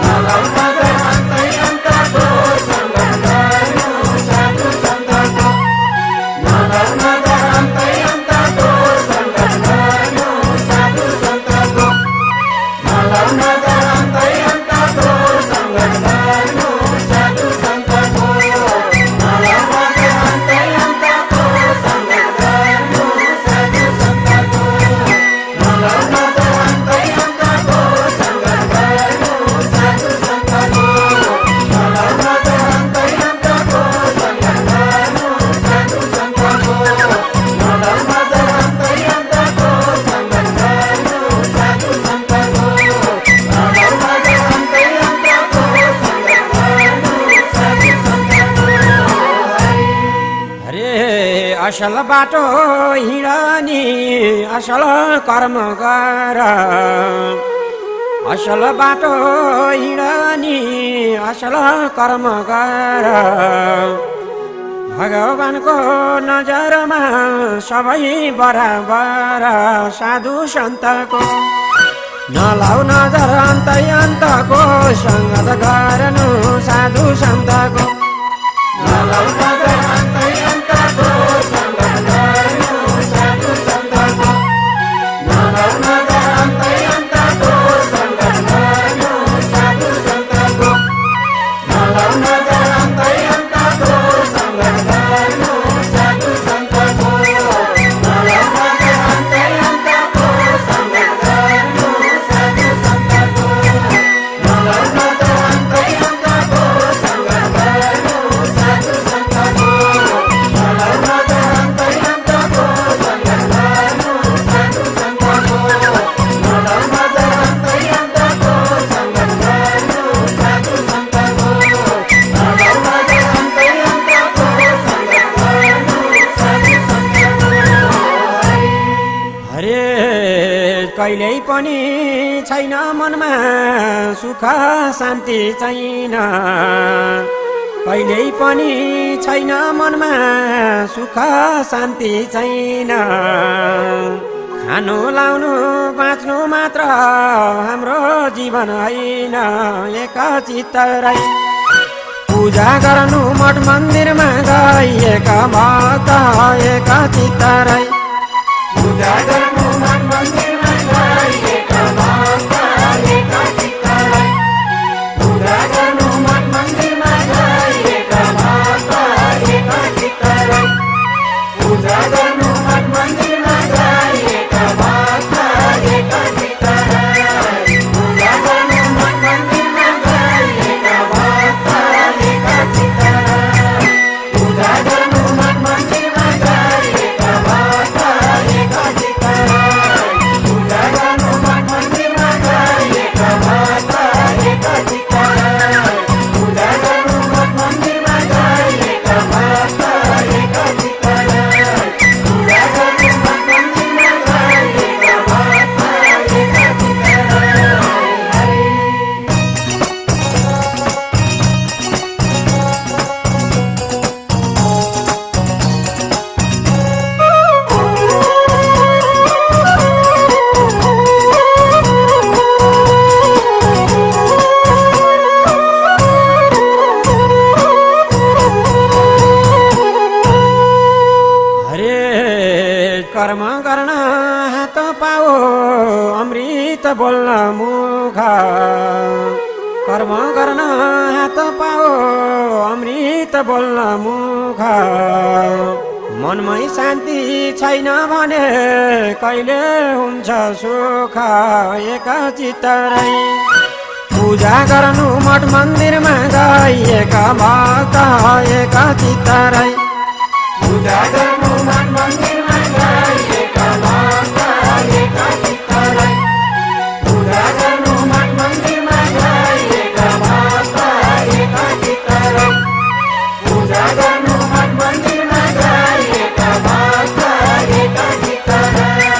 नलाउ नजर अन्तै अन्तको सङ्गत गर्नु साधु सन्तको नलाउ नजर अन्तै अन्तको सङ्गत गर्नु साधु सन्तको असल बाटो हिँडनी असल कर्म गर असल बाटो हिँडनी असल कर्म गर भगवानको नजरमा सबै बराबर साधु सन्तको नलाउ नजर अन्तै अन्तको सङ्गत गर्नु साधु सन्तको नलाउ नजर अन्तै अन्तको सङ्गत गर्नु साधु सन्तको नलाउ नजर अन्तै अन्तको सङ्गत गर्नु साधु सन्तको नलाउ नजर अन्तै अन्तको सङ्गत गर्नु साधु सन्तको नलाउ नजर अन्तै अन्तको सङ्गत गर्नु साधु सन्तको नलाउ नजर अन्तै अन्तको सङ्गत गर्नु साधु सन्तको नलाउ नजर अन्तै अन्तको सङ्गत गर्नु साधु सन्तको नलाउ नजर अन्तै अन्तको सङ्गत गर्नु साधु सन्तको नलाउ नजर अन्तै अन्तको सङ्गत गर्नु साधु सन्तको। हरे कहिल्यै पनि छैन मनमा सुख शान्ति छैन कहिल्यै पनि छैन मनमा सुख शान्ति छैन खानु लाउनु बाँच्नु मात्र हाम्रो जीवन होइन एकचित्त रही पूजा गर्नु मठ मन्दिरमा गइएका भक्त एकचित्त रही पूजा गर्नु मठ मन्दिरमा गइएका भक्त एकचित्त रही पूजा गर्नु मठ मन्दिरमा गइएका भक्त एकचित्त रही पूजा गर्नु मठ मन्दिरमा गइएका भक्त एकचित्त रही पूजा गर्नु मठ मन्दिरमा गइएका भक्त एकचित्त रही पूजा गर्नु मठ मन्दिरमा गइएका भक्त एकचित्त रही पूजा गर्नु मठ मन्दिरमा गइएका भक्त एकचित्त रही पूजा गर्नु मठ मन्दिरमा गइएका भक्त एकचित्त रही पूजा गर्नु मठ मन्दिरमा गइएका भक्त एकचित्त रही। हरे कर्म गर्न हात पाओ अमृत बोल्न मुख कर्म गर्न हात पाओ अमृत बोल्न मुख मनमै शान्ति छैन भने कहिले हुन्छ सुख एकचित्त रही पूजा गर्नु मठ मन्दिरमा गइएका भक्त एकचित्त रही पूजा गर्नु मठ मन्दिरमा गइएका भक्त एकचित्त रही पूजा गर्नु मठ मन्दिरमा गइएका भक्त एकचित्त रही पूजा गर्नु मठ मन्दिरमा गइएका भक्त एकचित्त रही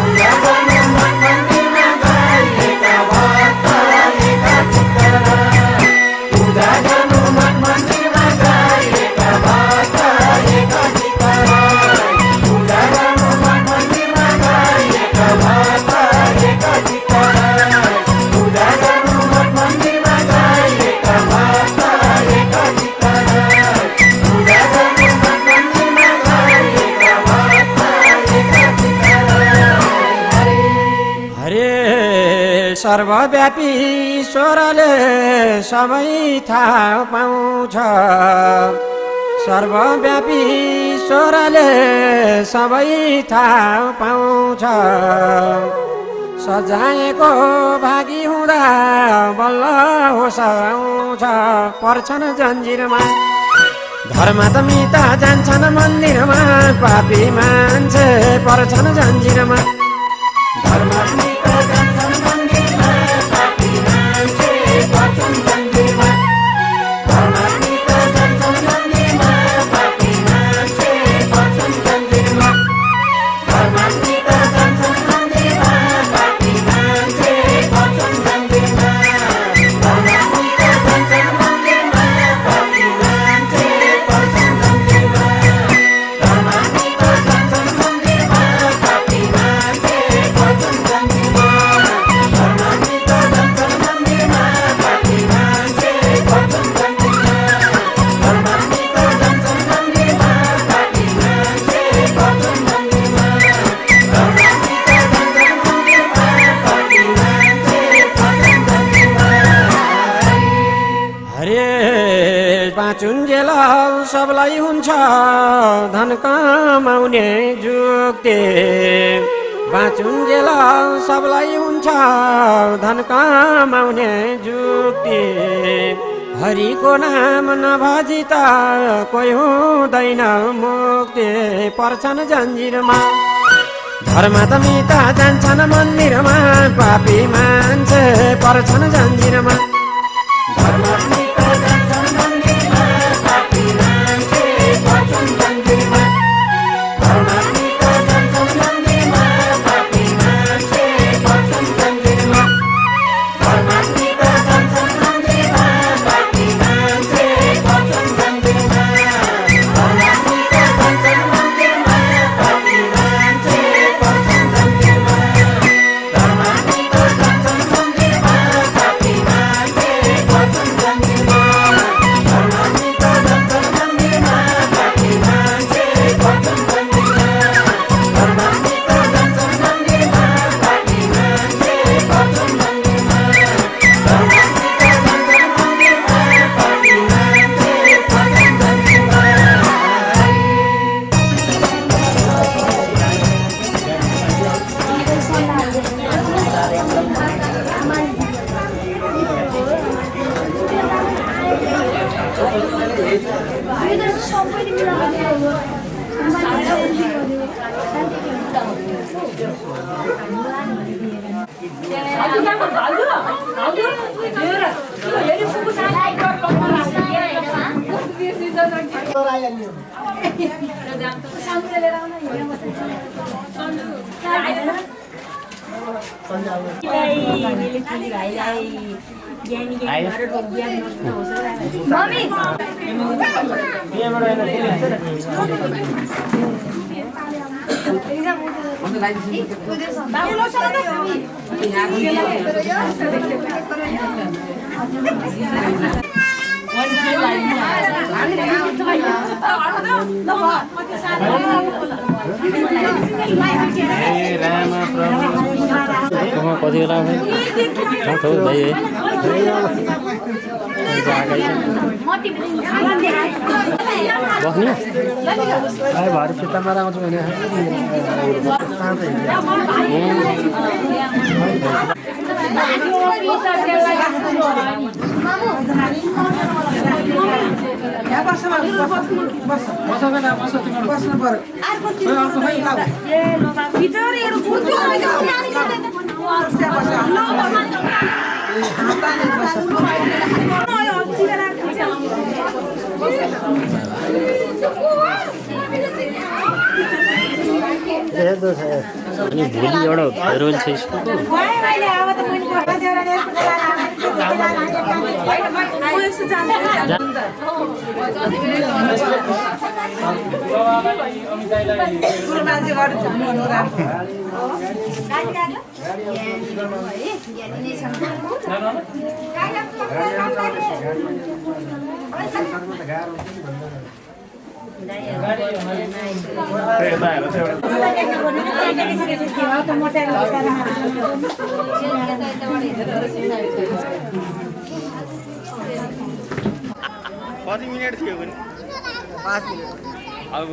पूजा गर्नु मठ मन्दिरमा गइएका भक्त एकचित्त रही पूजा गर्नु मठ मन्दिरमा गइएका भक्त एकचित्त रही पूजा गर्नु मठ मन्दिरमा गइएका भक्त एकचित्त रही पूजा गर्नु मठ मन्दिरमा गइएका भक्त एकचित्त रही पूजा गर्नु मठ मन्दिरमा गइएका भक्त एकचित्त रही। हरे सर्वव्यापी ईश्वरले सबै थाहा पाउँछ सर्वव्यापी ईश्वरले सबै थाहा पाउँछ सजाएको भागी हुँदा बल्ल होस आउँछ पर्छन् जन्जिरमा धर्म त मिता जान्छन् मन्दिरमा पापी मान्छे पर्छन् जन्जिरमा धर्म मिता जान्छन् मन्दिरमा पापी मान्छे पर्छन् जन्जिरमा धर्म मिता जान्छन् मन्दिरमा पापी मान्छे पर्छन् सबलाई हुन्छ धन कमाउने जुक्ति बाँचुन्जेल सबलाई हुन्छ धन कमाउने जुक्ति हरिको नाम नभजी त कोही हुँदैन मुक्ति पर्छन् जन्जिरमा धर्म त मिता जान्छन् मन्दिरमा पापी मान्छे पर्छन् जन्जिरमा धर्म मिता जान्छन् मन्दिरमा पापी मान्छे पर्छन् जन्जिरमा धर्म मिता जान्छन् मन्दिरमा पापी मान्छे पर्छन् जन्जिरमा धर्म मिता जान्छन् मन्दिरमा पापी मान्छे पर्छन् जन्जिरमा धर्म मिता जान्छन् मन्दिरमा पापी मान्छे पर्छन् जन्जिरमा धर्म मिता जान्छन् मन्दिरमा पापी मान्छे पर्छन् जन्जिरमा धर्म मिता जान्छन् मन्दिरमा पापी मान्छे पर्छन् जन्जिरमा धर्म मिता जान्छन् मन्दिरमा पापी मान्छे पर्छन् जन्जिरमा धर्म मिता जान्छन् मन्दिरमा पापी मान्छे पर्छन् जन्जिरमा कति बेला बस्ने भएर फिर्तामा आउँछु भने अनि भोलि एउटा फेयरवेल छ स्कुलको कति मिनट थियो भने 5 मिनट अब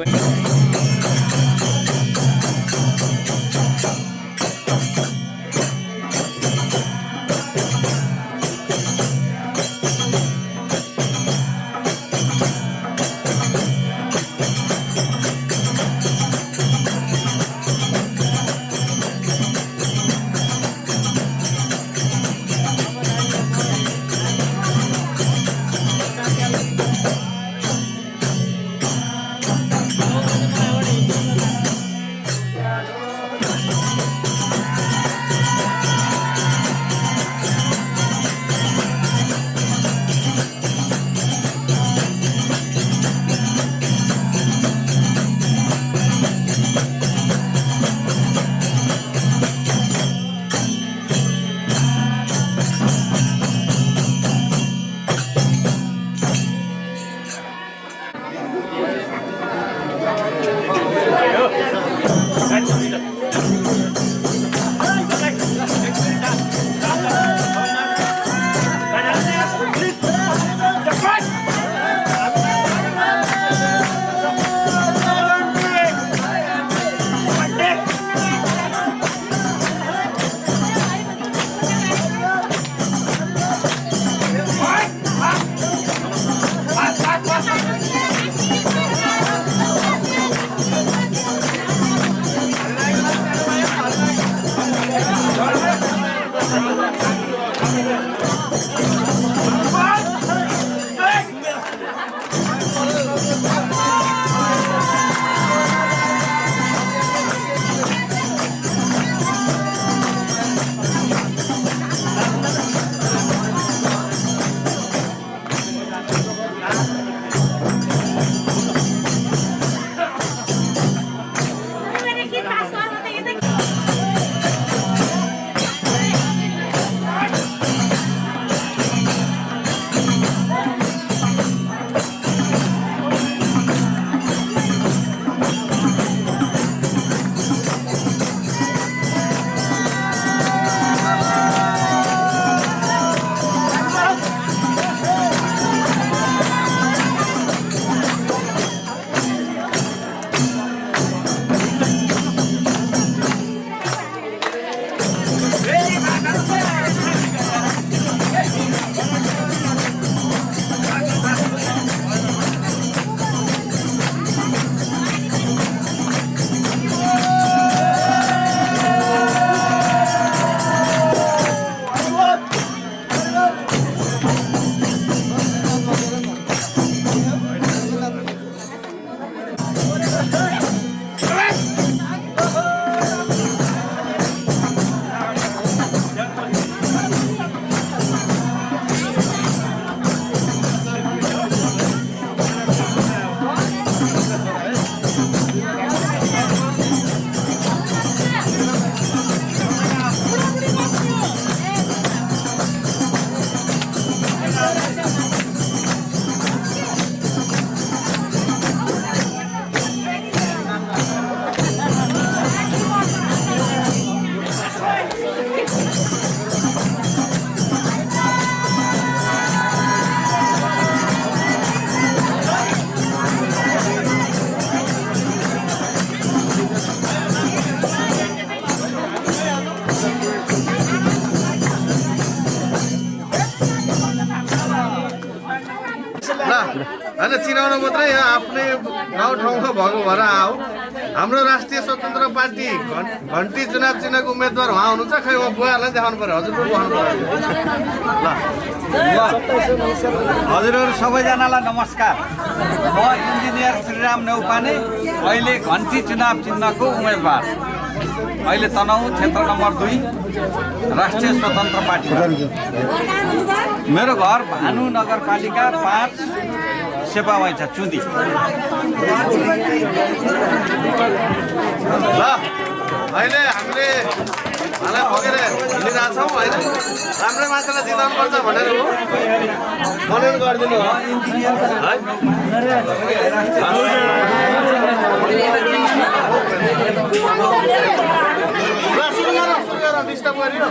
होइन चिनाउन मात्रै यहाँ आफ्नै गाउँ ठाउँमा भएको भएर आऊ हाम्रो राष्ट्रिय स्वतन्त्र पार्टी घन्टी चुनाव चिन्हको उम्मेदवार उहाँ हुनुहुन्छ खै उहाँ बुवाहरूलाई देखाउनु पर्यो हजुरको देखाउनु पर्यो हजुरहरू सबैजनालाई नमस्कार म इन्जिनियर श्रीराम नेउपाने अहिले घन्टी चुनाव चिन्हको उम्मेदवार अहिले तनहुँ क्षेत्र नम्बर 2 राष्ट्रिय स्वतन्त्र पार्टी मेरो घर भानु नगरपालिका 5 सेपावाइचा चुन्दी ल अहिले हामीले उहाँलाई भगेर हिँडिरहेछौँ होइन राम्रै मान्छेलाई जिताउनुपर्छ भनेर हो मनन गरिदिनु हो डिस्टर्ब गरियो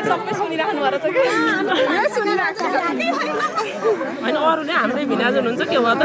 सबै सुनिराख्नु भएर छ होइन अरूले हाम्रै भिनाजन हुन्छ के भयो त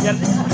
Parah.